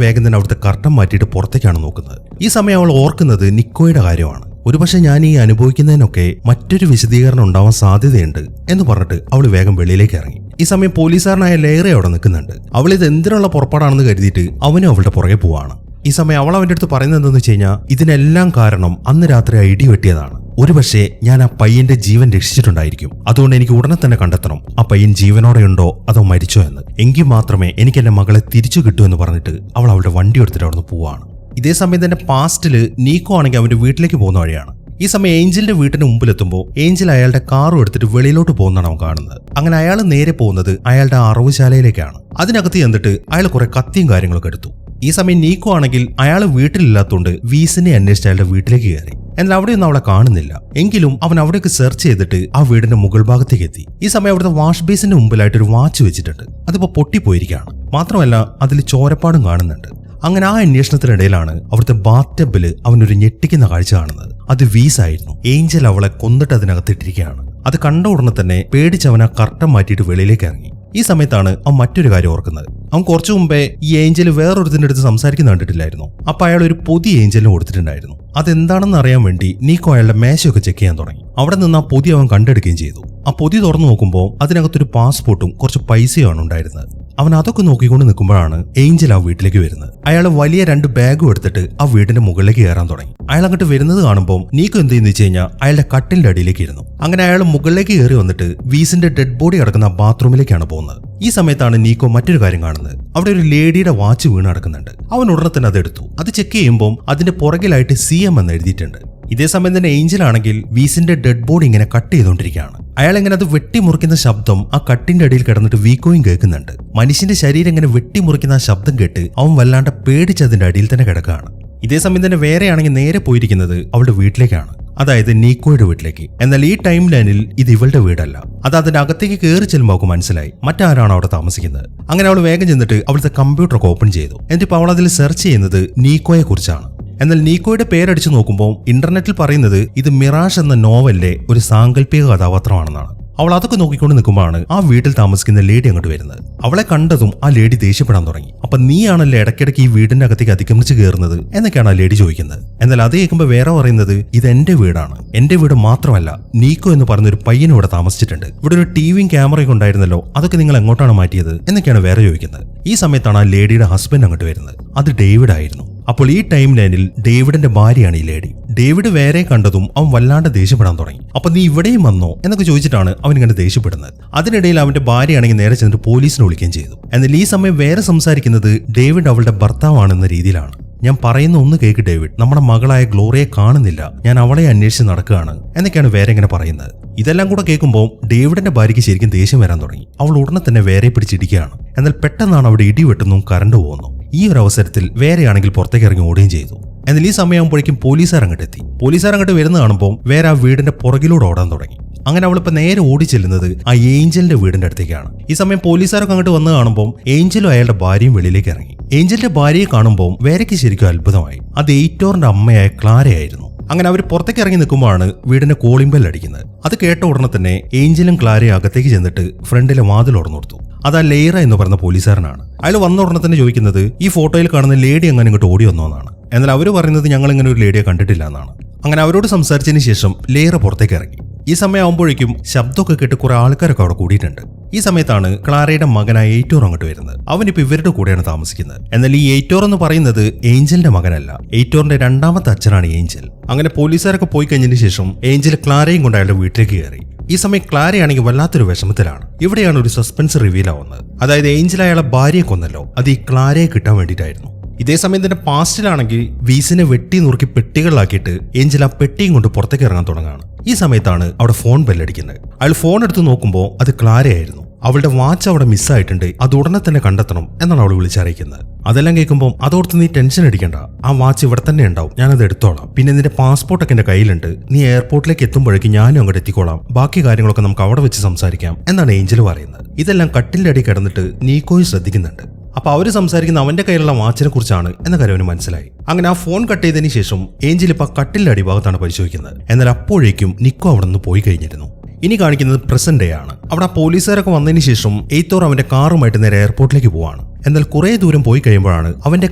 വേഗം തന്നെ അവിടുത്തെ കർട്ടൻ മാറ്റിയിട്ട് പുറത്തേക്കാണ് നോക്കുന്നത്. ഈ സമയം അവൾ ഓർക്കുന്നത് നിക്കോയുടെ കാര്യമാണ്. ഒരുപക്ഷെ ഞാൻ ഈ അനുഭവിക്കുന്നതിനൊക്കെ മറ്റൊരു വിശദീകരണം ഉണ്ടാവാൻ സാധ്യതയുണ്ട് എന്ന് പറഞ്ഞിട്ട് അവൾ വേഗം വെളിയിലേക്ക് ഇറങ്ങി. ഈ സമയം പോലീസുകാരനായ ലേറെ അവിടെ നിൽക്കുന്നുണ്ട്. അവൾ ഇത് എന്തിനുള്ള പുറപ്പാടാണെന്ന് കരുതിയിട്ട് അവനും അവളുടെ പുറകെ പോവാണ്. ഈ സമയം അവൾ അവന്റെ അടുത്ത് പറയുന്നത് എന്താണെന്ന് വെച്ച് കഴിഞ്ഞാൽ, ഇതിനെല്ലാം കാരണം അന്ന് രാത്രി ആ ഇടി വെട്ടിയതാണ്. ഒരുപക്ഷെ ഞാൻ ആ പയ്യന്റെ ജീവൻ രക്ഷിച്ചിട്ടുണ്ടായിരിക്കും. അതുകൊണ്ട് എനിക്ക് ഉടനെ തന്നെ കണ്ടെത്തണം ആ പയ്യൻ ജീവനോടെയുണ്ടോ അതോ മരിച്ചോ എന്ന്. എങ്കിൽ മാത്രമേ എനിക്ക് എന്റെ മകളെ തിരിച്ചു കിട്ടൂ എന്ന് പറഞ്ഞിട്ട് അവൾ അവളുടെ വണ്ടി എടുത്തിട്ട് അവിടെ നിന്ന് പോവാണ്. ഇതേ സമയം തന്നെ പാസ്റ്റില് നീക്കോ ആണെങ്കിൽ അവന്റെ വീട്ടിലേക്ക് പോകുന്ന വഴിയാണ്. ഈ സമയം ഏഞ്ചലിന്റെ വീട്ടിന് മുമ്പിലെത്തുമ്പോൾ ഏഞ്ചൽ അയാളുടെ കാറും എടുത്തിട്ട് വെളിയിലോട്ട് പോകുന്നതാണ് അവൻ കാണുന്നത്. അങ്ങനെ അയാൾ നേരെ പോകുന്നത് അയാളുടെ അറവുശാലയിലേക്കാണ്. അതിനകത്ത് ചെന്നിട്ട് അയാൾ കുറെ കത്തിയും കാര്യങ്ങളൊക്കെ എടുത്തു. ഈ സമയം നീക്കോ ആണെങ്കിൽ അയാൾ വീട്ടിലില്ലാത്തതുകൊണ്ട് വീസിനെ അന്വേഷിച്ച് അയാളുടെ വീട്ടിലേക്ക് കയറി. എന്നാൽ അവിടെയൊന്നും അവളെ കാണുന്നില്ല. എങ്കിലും അവൻ അവിടേക്ക് സെർച്ച് ചെയ്തിട്ട് ആ വീടിന്റെ മുകൾ ഭാഗത്തേക്ക് എത്തി. ഈ സമയം അവിടുത്തെ വാഷ് ബേസിന്റെ മുമ്പിലായിട്ട് ഒരു വാച്ച് വെച്ചിട്ടുണ്ട്. അതിപ്പോ പൊട്ടിപ്പോയിരിക്കുകയാണ്. മാത്രമല്ല അതിൽ ചോരപ്പാടും കാണുന്നുണ്ട്. അങ്ങനെ ആ അന്വേഷണത്തിനിടയിലാണ് അവിടുത്തെ ബാത്ടബില് അവനൊരു ഞെട്ടിക്കുന്ന കാഴ്ച കാണുന്നത്. അത് വീസായിരുന്നു. ഏഞ്ചൽ അവളെ കൊന്നിട്ട് അതിനകത്തിട്ടിരിക്കുകയാണ്. അത് കണ്ട ഉടനെ തന്നെ പേടിച്ചവൻ ആ കർട്ടൻ മാറ്റിയിട്ട് വെളിയിലേക്ക് ഇറങ്ങി. ഈ സമയത്താണ് അവൻ മറ്റൊരു കാര്യം ഓർക്കുന്നത്. അവൻ കുറച്ചു മുമ്പേ ഈ ഏഞ്ചൽ വേറൊരുത്തിന്റെ അടുത്ത് സംസാരിക്കുന്ന കണ്ടിട്ടില്ലായിരുന്നു. അപ്പൊ അയാൾ ഒരു പൊതി ഏഞ്ചലിന് കൊടുത്തിട്ടുണ്ടായിരുന്നു. അതെന്താണെന്ന് അറിയാൻ വേണ്ടി നീക്കോ അയാളുടെ മേശയൊക്കെ ചെക്ക് ചെയ്യാൻ തുടങ്ങി. അവിടെ നിന്ന് ആ പൊതി അവൻ കണ്ടെടുക്കുകയും ചെയ്തു. ആ പൊതി തുറന്നു നോക്കുമ്പോൾ അതിനകത്തൊരു പാസ്പോർട്ടും കുറച്ച് പൈസയുമാണ് ഉണ്ടായിരുന്നത്. അവൻ അതൊക്കെ നോക്കിക്കൊണ്ട് നിൽക്കുമ്പോഴാണ് ഏഞ്ചൽ ആ വീട്ടിലേക്ക് വരുന്നത്. അയാൾ വലിയ 2 ബാഗും എടുത്തിട്ട് ആ വീടിന്റെ മുകളിലേക്ക് കയറാൻ തുടങ്ങി. അയാൾ അങ്ങോട്ട് വരുന്നത് കാണുമ്പോൾ നീക്കോ എന്ത് ചെയ്യുന്ന വെച്ച് കഴിഞ്ഞാൽ അയാളുടെ കട്ടിലിന്റെ അടിയിലേക്ക് ഇരുന്നു. അങ്ങനെ അയാൾ മുകളിലേക്ക് കയറി വന്നിട്ട് വീസിന്റെ ഡെഡ് ബോഡി കിടക്കുന്ന ബാത്റൂമിലേക്കാണ് പോകുന്നത്. ഈ സമയത്താണ് നീക്കോ മറ്റൊരു കാര്യം കാണുന്നത്. അവിടെ ഒരു ലേഡിയുടെ വാച്ച് വീണ് കിടക്കുന്നുണ്ട്. അവൻ ഉടനെ തന്നെ അതെടുത്തു. അത് ചെക്ക് ചെയ്യുമ്പോൾ അതിന്റെ പുറകിലായിട്ട് CM എന്ന് എഴുതിയിട്ടുണ്ട്. ഇതേസമയം തന്നെ ഏഞ്ചൽ ആണെങ്കിൽ വീസിന്റെ ഡെഡ് ബോഡി ഇങ്ങനെ കട്ട് ചെയ്തുകൊണ്ടിരിക്കുകയാണ്. അയാൾ ഇങ്ങനെ അത് വെട്ടിമുറിക്കുന്ന ശബ്ദം ആ കട്ടിന്റെ അടിയിൽ കിടന്നിട്ട് വീക്കോയും കേൾക്കുന്നുണ്ട്. മനുഷ്യന്റെ ശരീരം ഇങ്ങനെ വെട്ടിമുറിക്കുന്ന ആ ശബ്ദം കേട്ട് അവൻ വല്ലാണ്ട് പേടിച്ച് അതിന്റെ അടിയിൽ തന്നെ കിടക്കുകയാണ്. ഇതേസമയം തന്നെ വേറെയാണെങ്കിൽ നേരെ പോയിരിക്കുന്നത് അവളുടെ വീട്ടിലേക്കാണ്. അതായത് നീക്കോയുടെ വീട്ടിലേക്ക്. എന്നാൽ ഈ ടൈം ലൈനിൽ ഇത് ഇവളുടെ വീടല്ല. അത് അതിന്റെ അകത്തേക്ക് കയറി ചെല്ലുമ്പോൾ അവൾക്ക് മനസ്സിലായി മറ്റാരാണ് അവിടെ താമസിക്കുന്നത്. അങ്ങനെ അവൾ വേഗം ചെന്നിട്ട് അവിടുത്തെ കമ്പ്യൂട്ടറൊക്കെ ഓപ്പൺ ചെയ്തു. എന്നിട്ട് അവൾ അതിൽ സെർച്ച് ചെയ്യുന്നത് നീക്കോയെ കുറിച്ചാണ്. എന്നാൽ നീക്കോയുടെ പേരടിച്ചു നോക്കുമ്പോൾ ഇന്റർനെറ്റിൽ പറയുന്നത് ഇത് മിറാഷ് എന്ന നോവലിലെ ഒരു സാങ്കല്പിക കഥാപാത്രമാണെന്നാണ്. അവൾ അതൊക്കെ നോക്കിക്കൊണ്ട് നിൽക്കുമ്പോഴാണ് ആ വീട്ടിൽ താമസിക്കുന്ന ലേഡി അങ്ങോട്ട് വരുന്നത്. അവളെ കണ്ടതും ആ ലേഡി ദേഷ്യപ്പെടാൻ തുടങ്ങി. അപ്പൊ നീയാണല്ലേ ഇടയ്ക്കിടയ്ക്ക് ഈ വീടിന്റെ അകത്തേക്ക് അതിക്രമിച്ച് കയറുന്നത് എന്നൊക്കെയാണ് ആ ലേഡി ചോദിക്കുന്നത്. എന്നാൽ അത് കേൾക്കുമ്പോൾ വേറെ പറയുന്നത് ഇത് എന്റെ വീടാണ്, എന്റെ വീട് മാത്രമല്ല, നീക്കോ എന്ന് പറഞ്ഞൊരു പയ്യനും ഇവിടെ താമസിച്ചിട്ടുണ്ട്, ഇവിടെ ഒരു ടിവിയും ക്യാമറയൊക്കെ ഉണ്ടായിരുന്നല്ലോ, അതൊക്കെ നിങ്ങൾ എങ്ങോട്ടാണ് മാറ്റിയത് എന്നൊക്കെയാണ് വേറെ ചോദിക്കുന്നത്. ഈ സമയത്താണ് ആ ലേഡിയുടെ ഹസ്ബൻഡ് അങ്ങോട്ട് വരുന്നത്. അത് ഡേവിഡ് ആയിരുന്നു. അപ്പോൾ ഈ ടൈം ലൈനിൽ ഡേവിഡിന്റെ ഭാര്യയാണ് ഈ ലേഡി. ഡേവിഡ് വേറെ കണ്ടതും അവൻ വല്ലാണ്ട് ദേഷ്യപ്പെടാൻ തുടങ്ങി. അപ്പൊ നീ ഇവിടെയും വന്നോ എന്നൊക്കെ ചോദിച്ചിട്ടാണ് അവൻ ഇങ്ങനെ ദേഷ്യപ്പെടുന്നത്. അതിനിടയിൽ അവന്റെ ഭാര്യയാണെങ്കിൽ നേരെ ചെന്നിട്ട് പോലീസിനെ വിളിക്കുകയും ചെയ്തു. എന്നാൽ ഈ സമയം വേറെ സംസാരിക്കുന്നത് ഡേവിഡ് അവളുടെ ഭർത്താവാണെന്ന രീതിയിലാണ്. ഞാൻ പറയുന്ന ഒന്ന് കേക്ക് ഡേവിഡ്, നമ്മുടെ മകളായ ഗ്ലോറിയെ കാണുന്നില്ല, ഞാൻ അവളെ അന്വേഷിച്ച് നടക്കുകയാണ് എന്നൊക്കെയാണ് വേറെ ഇങ്ങനെ പറയുന്നത്. ഇതെല്ലാം കൂടെ കേൾക്കുമ്പോൾ ഡേവിഡിന്റെ ഭാര്യയ്ക്ക് ശരിക്കും ദേഷ്യം വരാൻ തുടങ്ങി. അവൾ ഉടനെ തന്നെ വേറെ പിടിച്ചിടിക്കുകയാണ്. എന്നാൽ പെട്ടെന്നാണ് അവിടെ ഇടിവെട്ടുന്നു, കറണ്ട് പോകുന്നു. ഈ ഒരു അവസരത്തിൽ വേറെയാണെങ്കിൽ പുറത്തേക്ക് ഇറങ്ങി ഓടുകയും ചെയ്തു. എന്നാൽ ഈ സമയമാകുമ്പോഴേക്കും പോലീസുകാർ അങ്ങോട്ട് എത്തി. പോലീസുകാർ അങ്ങോട്ട് വരുന്ന കാണുമ്പോൾ വേറെ ആ വീടിന്റെ പുറകിലൂടെ ഓടാൻ തുടങ്ങി. അങ്ങനെ അവളിപ്പോ നേരെ ഓടി ചെല്ലുന്നത് ആ ഏഞ്ചലിന്റെ വീടിന്റെ അടുത്തേക്കാണ്. ഈ സമയം പോലീസുകാരൊക്കെ അങ്ങോട്ട് വന്ന് കാണുമ്പോൾ ഏഞ്ചലും അയാളുടെ ഭാര്യയും വെളിയിലേക്ക് ഇറങ്ങി. ഏഞ്ചലിന്റെ ഭാര്യയെ കാണുമ്പോൾ വേറെക്ക് ശരിക്കും അത്ഭുതമായി. അത് എയ്റ്റോറിന്റെ അമ്മയായ ക്ലാരയായിരുന്നു. അങ്ങനെ അവർ പുറത്തേക്ക് ഇറങ്ങി നിൽക്കുമ്പോഴാണ് വീടിന്റെ കോളിംഗ് ബെൽ അടിക്കുന്നത്. അത് കേട്ട ഉടനെ തന്നെ ഏഞ്ചലും ക്ലാരയും അകത്തേക്ക് ചെന്നിട്ട് ഫ്രണ്ടിലെ വാതിൽ തുറന്നു കൊടുത്തു. അത് ആ ലെയ്റ എന്ന് പറയുന്ന പോലീസുകാരനാണ്. അയാൾ വന്ന ഉടനെ തന്നെ ചോദിക്കുന്നത് ഈ ഫോട്ടോയിൽ കാണുന്ന ലേഡി എങ്ങനെ ഇങ്ങോട്ട് ഓടി വന്നോ എന്നാണ്. എന്നാൽ അവർ പറയുന്നത് ഞങ്ങൾ ഇങ്ങനെ ഒരു ലേഡിയെ കണ്ടിട്ടില്ല എന്നാണ്. അങ്ങനെ അവരോട് സംസാരിച്ചതിന് ശേഷം ലെയ്റ പുറത്തേക്ക് ഇറങ്ങി. ഈ സമയം ആകുമ്പോഴേക്കും ശബ്ദമൊക്കെ കേട്ട് കുറെ ആൾക്കാരൊക്കെ അവിടെ കൂടിയിട്ടുണ്ട്. ഈ സമയത്താണ് ക്ലാരയുടെ മകനായ എയ്റ്റോർ അങ്ങോട്ട് വരുന്നത്. അവനിപ്പോ ഇവരുടെ കൂടെയാണ് താമസിക്കുന്നത്. എന്നാൽ ഈ എയ്റ്റോർ എന്ന് പറയുന്നത് ഏഞ്ചലിന്റെ മകനല്ല, എയ്റ്റോറിന്റെ രണ്ടാമത്തെ അച്ഛനാണ് ഏഞ്ചൽ. അങ്ങനെ പോലീസുകാരൊക്കെ പോയി കഴിഞ്ഞതിന് ശേഷം ഏഞ്ചൽ ക്ലാരയും കൊണ്ട് അയാളുടെ വീട്ടിലേക്ക് കയറി. ഈ സമയം ക്ലാരയാണെങ്കിൽ വല്ലാത്തൊരു വിഷമത്തിലാണ്. ഇവിടെയാണ് ഒരു സസ്പെൻസ് റിവീൽ ആവുന്നത്. അതായത് ഏഞ്ചൽ അയാളെ ഭാര്യയെ കൊന്നല്ലോ, അത് ഈ ക്ലാരയെ കിട്ടാൻ വേണ്ടിയിട്ടായിരുന്നു. ഇതേ സമയം തന്നെ പാസ്റ്റിലാണെങ്കിൽ വീസിനെ വെട്ടി നുറുക്കി പെട്ടികളിലാക്കിയിട്ട് ഏഞ്ചൽ ആ പെട്ടിയും കൊണ്ട് പുറത്തേക്ക് ഇറങ്ങാൻ തുടങ്ങുകയാണ്. ഈ സമയത്താണ് അവിടെ ഫോൺ ബെല്ലടിക്കുന്നത്. അയാൾ ഫോൺ എടുത്ത് നോക്കുമ്പോൾ അത് ക്ലാരയായിരുന്നു. അവളുടെ വാച്ച് അവിടെ മിസ്സായിട്ടുണ്ട്, അത് ഉടനെ തന്നെ കണ്ടെത്തണം എന്നാണ് അവൾ വിളിച്ചറിയിക്കുന്നത്. അതെല്ലാം കേൾക്കുമ്പോൾ അതോർത്ത് നീ ടെൻഷൻ അടിക്കണ്ട, ആ വാച്ച് ഇവിടെ തന്നെ ഉണ്ടാവും, ഞാനത് എടുത്തോളാം. പിന്നെ നിന്റെ പാസ്പോർട്ടൊക്കെ എന്റെ കയ്യിലുണ്ട്, നീ എയർപോർട്ടിലേക്ക് എത്തുമ്പോഴേക്കും ഞാനും അങ്ങോട്ട് എത്തിക്കോളാം, ബാക്കി കാര്യങ്ങളൊക്കെ നമുക്ക് അവിടെ വെച്ച് സംസാരിക്കാം എന്നാണ് ഏഞ്ചൽ പറയുന്നത്. ഇതെല്ലാം കട്ടിലിന്റെ അടി കിടന്നിട്ട് നീക്കോയും ശ്രദ്ധിക്കുന്നുണ്ട്. അപ്പൊ അവര് സംസാരിക്കുന്ന അവന്റെ കയ്യിലുള്ള വാച്ചിനെ കുറിച്ചാണ് എന്ന കാര്യം അവന് മനസ്സിലായി. അങ്ങനെ ആ ഫോൺ കട്ട് ചെയ്തതിന് ശേഷം ഏഞ്ചൽ ഇപ്പൊ കട്ടിലിന്റെ അടിഭാഗത്താണ് പരിശോധിക്കുന്നത്. എന്നാൽ അപ്പോഴേക്കും നിക്കോ അവിടെ നിന്ന് പോയി കഴിഞ്ഞിരുന്നു. ഇനി കാണിക്കുന്നത് പ്രസന്റ് ഡേ ആണ്. അവിടെ ആ പോലീസുകാരൊക്കെ വന്നതിന് ശേഷം എയ്ത്തോർ അവന്റെ കാറുമായിട്ട് നേരെ എയർപോർട്ടിലേക്ക് പോവാണ്. എന്നാൽ കുറെ ദൂരം പോയി കഴിയുമ്പോഴാണ് അവന്റെ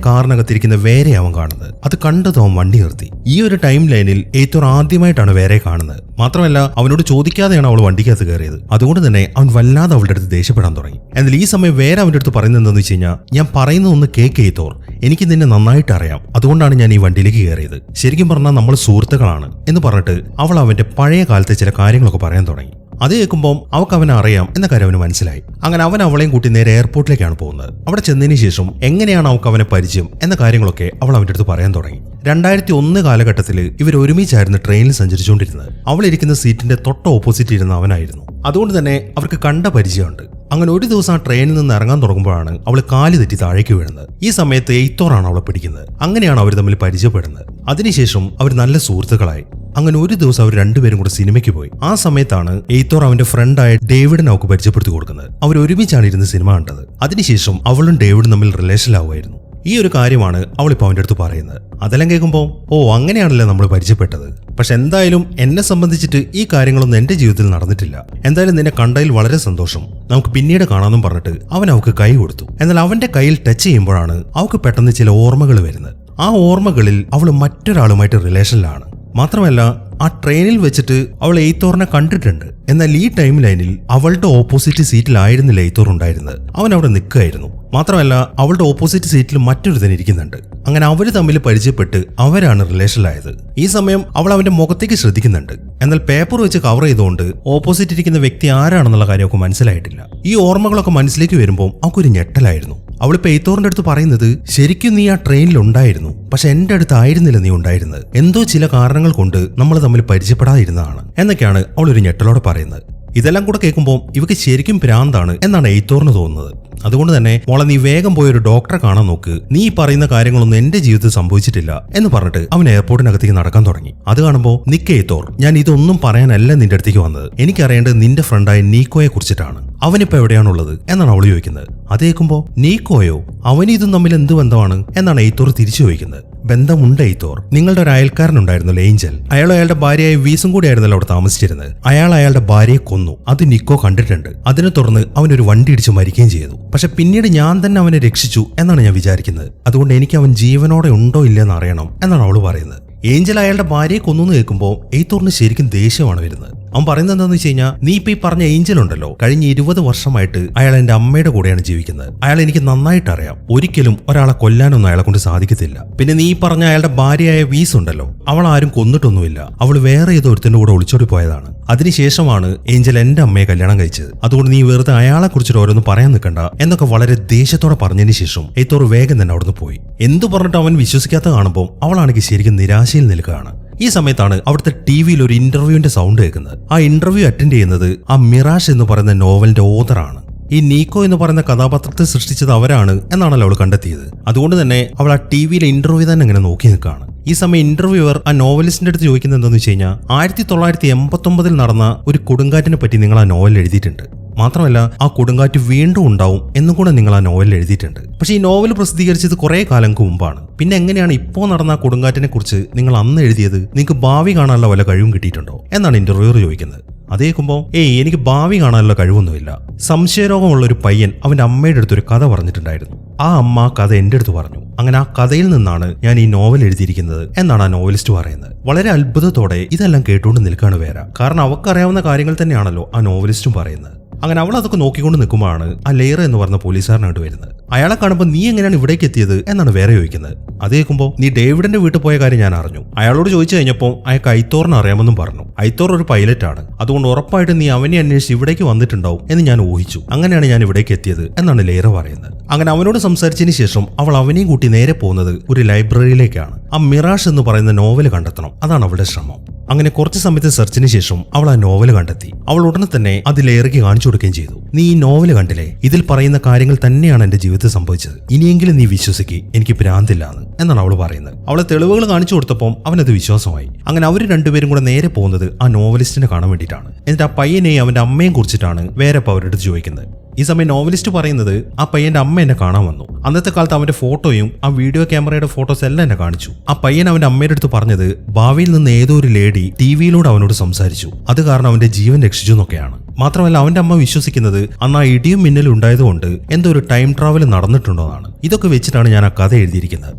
കാറിനകത്തിരിക്കുന്ന വേറെ അവൻ കാണുന്നത്. അത് കണ്ടതും അവൻ വണ്ടി നിർത്തി. ഈ ഒരു ടൈം ലൈനിൽ എയ്ത്തോർ ആദ്യമായിട്ടാണ് വേറെ കാണുന്നത്. മാത്രമല്ല അവനോട് ചോദിക്കാതെയാണ് അവൾ വണ്ടിക്കകത്ത് കയറിയത്. അതുകൊണ്ട് തന്നെ അവൻ വല്ലാതെ അവളുടെ അടുത്ത് ദേഷ്യപ്പെടാൻ തുടങ്ങി. എന്നാൽ ഈ സമയം വേറെ അവന്റെ അടുത്ത് പറയുന്നത് എന്താണെന്ന് വെച്ച് കഴിഞ്ഞാൽ, ഞാൻ പറയുന്ന ഒന്ന് കേക്ക് എയ്ത്തോർ, എനിക്ക് നിന്നെ നന്നായിട്ട് അറിയാം, അതുകൊണ്ടാണ് ഞാൻ ഈ വണ്ടിയിലേക്ക് കയറിയത്. ശരിക്കും പറഞ്ഞാൽ നമ്മൾ സുഹൃത്തുക്കളാണ് എന്ന് പറഞ്ഞിട്ട് അവൾ അവന്റെ പഴയ കാലത്തെ ചില കാര്യങ്ങളൊക്കെ പറയാൻ തുടങ്ങി. അത് കേൾക്കുമ്പോൾ അവൾക്ക് അവനെ അറിയാം എന്ന കാര്യം അവന് മനസ്സിലായി. അങ്ങനെ അവൻ അവളെയും കൂട്ടി നേരെ എയർപോർട്ടിലേക്കാണ് പോകുന്നത്. അവിടെ ചെന്നതിന് ശേഷം എങ്ങനെയാണ് അവൾക്ക് അവനെ പരിചയം എന്ന കാര്യങ്ങളൊക്കെ അവൾ അവന്റെ അടുത്ത് പറയാൻ തുടങ്ങി. 2001 കാലഘട്ടത്തിൽ ഇവർ ഒരുമിച്ചായിരുന്നു ട്രെയിനിൽ സഞ്ചരിച്ചുകൊണ്ടിരുന്നത്. അവൾ ഇരിക്കുന്ന സീറ്റിന്റെ തൊട്ട് ഓപ്പോസിറ്റ് ഇരുന്ന അവനായിരുന്നു. അതുകൊണ്ട് തന്നെ അവർക്ക് കണ്ട പരിചയമുണ്ട്. അങ്ങനെ ഒരു ദിവസം ആ ട്രെയിനിൽ നിന്ന് ഇറങ്ങാൻ തുടങ്ങുമ്പോഴാണ് അവൾ കാല് തെറ്റി താഴേക്ക് വീഴുന്നത്. ഈ സമയത്ത് എയ്ത്തോറാണ് അവളെ പിടിക്കുന്നത്. അങ്ങനെയാണ് അവർ തമ്മിൽ പരിചയപ്പെടുന്നത്. അതിനുശേഷം അവർ നല്ല സുഹൃത്തുക്കളായി. അങ്ങനെ ഒരു ദിവസം അവർ രണ്ടുപേരും കൂടെ സിനിമയ്ക്ക് പോയി. ആ സമയത്താണ് എയ്ത്തോർ അവന്റെ ഫ്രണ്ടായ ഡേവിഡിനെ അവൾക്ക് പരിചയപ്പെടുത്തി കൊടുക്കുന്നത്. അവർ ഒരുമിച്ചാണ് ഇരുന്ന് സിനിമ കണ്ടത്. അതിനുശേഷം അവളും ഡേവിഡും തമ്മിൽ റിലേഷനിലാവുമായിരുന്നു. ഈ ഒരു കാര്യമാണ് അവളിപ്പോൾ അവന്റെ അടുത്ത് പറയുന്നത്. അതെല്ലാം കേൾക്കുമ്പോൾ അങ്ങനെയാണല്ലേ നമ്മൾ പരിചയപ്പെട്ടത്. പക്ഷെ എന്തായാലും എന്നെ സംബന്ധിച്ചിട്ട് ഈ കാര്യങ്ങളൊന്നും എന്റെ ജീവിതത്തിൽ നടന്നിട്ടില്ല. എന്തായാലും നിന്നെ കണ്ടതിൽ വളരെ സന്തോഷം, നമുക്ക് പിന്നീട് കാണാമെന്നും പറഞ്ഞിട്ട് അവൻ അവൾക്ക് കൈ കൊടുത്തു. എന്നാൽ അവന്റെ കയ്യിൽ ടച്ച് ചെയ്യുമ്പോഴാണ് അവൾക്ക് പെട്ടെന്ന് ചില ഓർമ്മകൾ വരുന്നത്. ആ ഓർമ്മകളിൽ അവൾ മറ്റൊരാളുമായിട്ട് റിലേഷനിലാണ്. മാത്രമല്ല ആ ട്രെയിനിൽ വെച്ചിട്ട് അവൾ എയ്ത്തോറിനെ കണ്ടിട്ടുണ്ട്. എന്നാൽ ഈ ടൈം ലൈനിൽ അവളുടെ ഓപ്പോസിറ്റ് സീറ്റിലായിരുന്നില്ല എയ്ത്തോർ ഉണ്ടായിരുന്നത്. അവൻ അവിടെ നിൽക്കുകയായിരുന്നു. മാത്രമല്ല അവളുടെ ഓപ്പോസിറ്റ് സീറ്റിൽ മറ്റൊരുത്തൻ ഇരിക്കുന്നുണ്ട്. അങ്ങനെ അവര് തമ്മിൽ പരിചയപ്പെട്ട് അവരാണ് റിലേഷനിലായത്. ഈ സമയം അവൾ അവന്റെ മുഖത്തേക്ക് ശ്രദ്ധിക്കുന്നുണ്ട്. എന്നാൽ പേപ്പർ വെച്ച് കവർ ചെയ്തുകൊണ്ട് ഓപ്പോസിറ്റ് ഇരിക്കുന്ന വ്യക്തി ആരാണെന്നുള്ള കാര്യമൊക്കെ മനസ്സിലായിട്ടില്ല. ഈ ഓർമ്മകളൊക്കെ മനസ്സിലേക്ക് വരുമ്പോൾ അവൾക്കൊരു ഞെട്ടലായിരുന്നു. അവളിപ്പോ എയ്ത്തോറിന്റെ അടുത്ത് പറയുന്നത്, ശരിക്കും നീ ആ ട്രെയിനിൽ ഉണ്ടായിരുന്നു, പക്ഷെ എന്റെ അടുത്ത് ആയിരുന്നില്ല നീ ഉണ്ടായിരുന്നത്. എന്തോ ചില കാരണങ്ങൾ കൊണ്ട് നമ്മൾ തമ്മിൽ പരിചയപ്പെടാതിരുന്നതാണ് എന്നൊക്കെയാണ് അവൾ ഒരു ഞെട്ടലോടെ പറയുന്നത്. ഇതെല്ലാം കൂടെ കേൾക്കുമ്പോൾ ഇവക്ക് ശരിക്കും ഭ്രാന്താണ് എന്നാണ് എയ്ത്തോറിന് തോന്നുന്നത്. അതുകൊണ്ട് തന്നെ മോളെ നീ വേഗം പോയി ഒരു ഡോക്ടറെ കാണാൻ നോക്ക്, നീ പറയുന്ന കാര്യങ്ങളൊന്നും എന്റെ ജീവിതത്തിൽ സംഭവിച്ചിട്ടില്ല എന്ന് പറഞ്ഞിട്ട് അവൻ എയർപോർട്ടിനകത്തേക്ക് നടക്കാൻ തുടങ്ങി. അത് കാണുമ്പോൾ നിക്ക് എയ്ത്തോർ, ഞാൻ ഇതൊന്നും പറയാനല്ല നിന്റെ അടുത്തേക്ക് വന്നത്, എനിക്കറിയേണ്ടത് നിന്റെ ഫ്രണ്ടായ നീക്കോയെ കുറിച്ചിട്ടാണ്. അവനിപ്പോ എവിടെയാണുള്ളത് എന്നാണ് അവള് ചോദിക്കുന്നത്. അത് കേൾക്കുമ്പോൾ നീക്കോയോ, അവനും ഇതും തമ്മിൽ എന്ത് ബന്ധമാണ് എന്നാണ് എയ്ത്തോർ തിരിച്ചു ചോദിക്കുന്നത്. ബന്ധമുണ്ട് എയ്ത്തോർ, നിങ്ങളുടെ ഒരു അയൽക്കാരനുണ്ടായിരുന്നല്ലോ ഏഞ്ചൽ, അയാൾ അയാളുടെ ഭാര്യയായ വീസും കൂടി ആയിരുന്നല്ലോ അവിടെ താമസിച്ചിരുന്നത്. അയാൾ അയാളുടെ ഭാര്യയെ കൊന്നു, അത് നിക്കോ കണ്ടിട്ടുണ്ട്. അതിനെ തുടർന്ന് അവനൊരു വണ്ടി ഇടിച്ച് മരിക്കുകയും ചെയ്തു. പക്ഷെ പിന്നീട് ഞാൻ തന്നെ അവനെ രക്ഷിച്ചു എന്നാണ് ഞാൻ വിചാരിക്കുന്നത്. അതുകൊണ്ട് എനിക്ക് അവൻ ജീവനോടെ ഉണ്ടോ ഇല്ലെന്ന് അറിയണം എന്നാണ് അവള് പറയുന്നത്. ഏഞ്ചൽ അയാളുടെ ഭാര്യയെ കൊന്നു കേൾക്കുമ്പോൾ എയ്ത്തോറിന് ശരിക്കും ദേഷ്യമാണ് വരുന്നത്. അവൻ പറയുന്നത് എന്താണെന്ന് വെച്ച് കഴിഞ്ഞാൽ, നീ ഇപ്പൊ ഈ പറഞ്ഞ ഏഞ്ചൽ ഉണ്ടല്ലോ, കഴിഞ്ഞ 20 വർഷമായിട്ട് അയാൾ എന്റെ അമ്മയുടെ കൂടെയാണ് ജീവിക്കുന്നത്. അയാൾ എനിക്ക് നന്നായിട്ട് അറിയാം, ഒരിക്കലും ഒരാളെ കൊല്ലാനൊന്നും അയാളെ കൊണ്ട് സാധിക്കത്തില്ല. പിന്നെ നീ പറഞ്ഞ അയാളുടെ ഭാര്യയായ വീസ് ഉണ്ടല്ലോ, അവൾ ആരും കൊന്നിട്ടൊന്നുമില്ല, അവൾ വേറെ ഏതോ ഒരുത്തിന്റെ കൂടെ ഒളിച്ചോടി പോയതാണ്. അതിനുശേഷമാണ് ഏഞ്ചൽ എന്റെ അമ്മയെ കല്യാണം കഴിച്ചത്. അതുകൊണ്ട് നീ വെറുതെ അയാളെ കുറിച്ചിട്ട് ഓരോന്ന് പറയാൻ നിൽക്കണ്ട എന്നൊക്കെ വളരെ ദേഷ്യത്തോടെ പറഞ്ഞതിന് ശേഷം എയ്ത്തോർ വേഗം തന്നെ അവിടുന്ന് പോയി. എന്തു പറഞ്ഞിട്ട് അവൻ വിശ്വസിക്കാത്ത കാണുമ്പോൾ അവളാണെങ്കിൽ ശരിക്കും നിരാശയിൽ നിൽക്കുകയാണ്. ഈ സമയത്താണ് അവിടുത്തെ ടിവിയിൽ ഒരു ഇന്റർവ്യൂവിന്റെ സൗണ്ട് കേൾക്കുന്നത്. ആ ഇന്റർവ്യൂ അറ്റൻഡ് ചെയ്യുന്നത് ആ മിറാഷ് എന്ന് പറയുന്ന നോവലിന്റെ ഓതറാണ്. ഈ നീക്കോ എന്ന് പറയുന്ന കഥാപാത്രത്തെ സൃഷ്ടിച്ചത് അവരാണ് എന്നാണല്ലോ അവൾ കണ്ടെത്തിയത്. അതുകൊണ്ട് തന്നെ അവൾ ആ ടിവിയിലെ ഇന്റർവ്യൂ തന്നെ ഇങ്ങനെ നോക്കി നിൽക്കുകയാണ്. ഈ സമയം ഇന്റർവ്യൂവർ ആ നോവലിസ്റ്റിന്റെ അടുത്ത് ചോദിക്കുന്നത് എന്താണെന്ന് വെച്ച് കഴിഞ്ഞാൽ, 1989 നടന്ന ഒരു കൊടുങ്കാറ്റിനെ പറ്റി നിങ്ങൾ ആ നോവലിൽ എഴുതിയിട്ടുണ്ട്. മാത്രമല്ല ആ കൊടുങ്കാറ്റ് വീണ്ടും ഉണ്ടാവും എന്നും കൂടെ നിങ്ങൾ ആ നോവലിൽ എഴുതിയിട്ടുണ്ട്. പക്ഷേ ഈ നോവൽ പ്രസിദ്ധീകരിച്ചത് കുറെ കാലങ്ങൾക്ക് മുമ്പാണ്. പിന്നെ എങ്ങനെയാണ് ഇപ്പോൾ നടന്ന ആ കൊടുങ്കാറ്റിനെ കുറിച്ച് നിങ്ങൾ അന്ന് എഴുതിയത്? നിങ്ങൾക്ക് ഭാവി കാണാനുള്ള വല്ല കഴിവും കിട്ടിയിട്ടുണ്ടോ എന്നാണ് ഇന്റർവ്യൂവർ ചോദിക്കുന്നത്. അതേക്കുമ്പോൾ എനിക്ക് ഭാവി കാണാനുള്ള കഴിവൊന്നുമില്ല. സംശയരോഗമുള്ള ഒരു പയ്യൻ അവന്റെ അമ്മയുടെ അടുത്തൊരു കഥ പറഞ്ഞിട്ടുണ്ടായിരുന്നു. ആ അമ്മ ആ കഥ എന്റെ അടുത്ത് പറഞ്ഞു. അങ്ങനെ ആ കഥയിൽ നിന്നാണ് ഞാൻ ഈ നോവൽ എഴുതിയിരിക്കുന്നത് എന്നാണ് ആ നോവലിസ്റ്റ് പറയുന്നത്. വളരെ അത്ഭുതത്തോടെ ഇതെല്ലാം കേട്ടുകൊണ്ട് നിൽക്കുകയാണ് വേറെ. കാരണം അവക്കറിയാവുന്ന കാര്യങ്ങൾ തന്നെയാണല്ലോ ആ നോവലിസ്റ്റും പറയുന്നത്. അങ്ങനെ അവൾ അതൊക്കെ നോക്കിക്കൊണ്ട് നിൽക്കുമ്പോഴാണ് ആ ലെയർ എന്ന് പറഞ്ഞ പോലീസുകാരനായിട്ട് വരുന്നത്. അയാളെ കാണുമ്പോൾ നീ എങ്ങനെയാണ് ഇവിടേക്ക് എത്തിയത് എന്നാണ് വേറെ ചോദിക്കുന്നത്. അത് കേൾക്കുമ്പോൾ നീ ഡേവിഡിന്റെ വീട്ടിൽ പോയ കാര്യം ഞാൻ അറിഞ്ഞു. അയാളോട് ചോദിച്ചു കഴിഞ്ഞപ്പോൾ അയാൾക്ക് ഐത്തോറിനെ അറിയാമെന്നും പറഞ്ഞു. ഐത്തോർ ഒരു പൈലറ്റാണ്, അതുകൊണ്ട് ഉറപ്പായിട്ട് നീ അവനെ അന്വേഷിച്ച് ഇവിടേക്ക് വന്നിട്ടുണ്ടാവും എന്ന് ഞാൻ ഊഹിച്ചു. അങ്ങനെയാണ് ഞാൻ ഇവിടേക്ക് എത്തിയത് എന്നാണ് ലെയർ പറയുന്നത്. അങ്ങനെ അവനോട് സംസാരിച്ചതിന് ശേഷം അവൾ അവനെയും കൂട്ടി നേരെ പോകുന്നത് ഒരു ലൈബ്രറിയിലേക്കാണ്. ആ മിറാഷ് എന്ന് പറയുന്ന നോവൽ കണ്ടെത്തണം, അതാണ് അവളുടെ ശ്രമം. അങ്ങനെ കുറച്ച് സമയത്തെ സെർച്ചിന് ശേഷം അവൾ ആ നോവൽ കണ്ടെത്തി. അവൾ ഉടനെ തന്നെ അത് ലെയർക്ക് കാണിച്ചു കൊടുക്കുകയും ചെയ്തു. നീ ഈ നോവൽ കണ്ടില്ലേ, ഇതിൽ പറയുന്ന കാര്യങ്ങൾ തന്നെയാണ് എന്റെ ജീവിതത്തിൽ സംഭവിച്ചത്, ഇനിയെങ്കിലും നീ വിശ്വസിക്ക്, എനിക്ക് ഭ്രാന്തില്ലാന്ന് എന്നാണ് അവൾ പറയുന്നത്. അവളെ തെളിവുകൾ കാണിച്ചു കൊടുത്തപ്പോൾ അവനത് വിശ്വാസമായി. അങ്ങനെ അവർ രണ്ടുപേരും കൂടെ നേരെ പോകുന്നത് ആ നോവലിസ്റ്റിനെ കാണാൻ വേണ്ടിയിട്ടാണ്. എന്നിട്ട് ആ പയ്യനെയും അവന്റെ അമ്മയും കുറിച്ചിട്ടാണ് വേറെ അവരുടെ അടുത്ത് ചോദിക്കുന്നത്. ഈ സമയം നോവലിസ്റ്റ് പറയുന്നത് ആ പയ്യന്റെ അമ്മ എന്നെ കാണാൻ വന്നു. അന്നത്തെ കാലത്ത് അവന്റെ ഫോട്ടോയും ആ വീഡിയോ ക്യാമറയുടെ ഫോട്ടോസ് എല്ലാം എന്നെ കാണിച്ചു. ആ പയ്യൻ അവന്റെ അമ്മയുടെ അടുത്ത് പറഞ്ഞത് ഭാവിയിൽ നിന്ന് ഏതോ ഒരു ലേഡി ടിവിയിലൂടെ അവനോട് സംസാരിച്ചു, അത് കാരണം അവന്റെ ജീവൻ രക്ഷിച്ചു എന്നൊക്കെയാണ്. മാത്രമല്ല അവന്റെ അമ്മ വിശ്വസിക്കുന്നത് അന്ന് ആ ഇടിയും മിന്നലും ഉണ്ടായതുകൊണ്ട് എന്തോ ഒരു ടൈം ട്രാവൽ നടന്നിട്ടുണ്ടോന്നാണ്. ഇതൊക്കെ വെച്ചിട്ടാണ് ഞാൻ ആ കഥ എഴുതിയിരിക്കുന്നത്.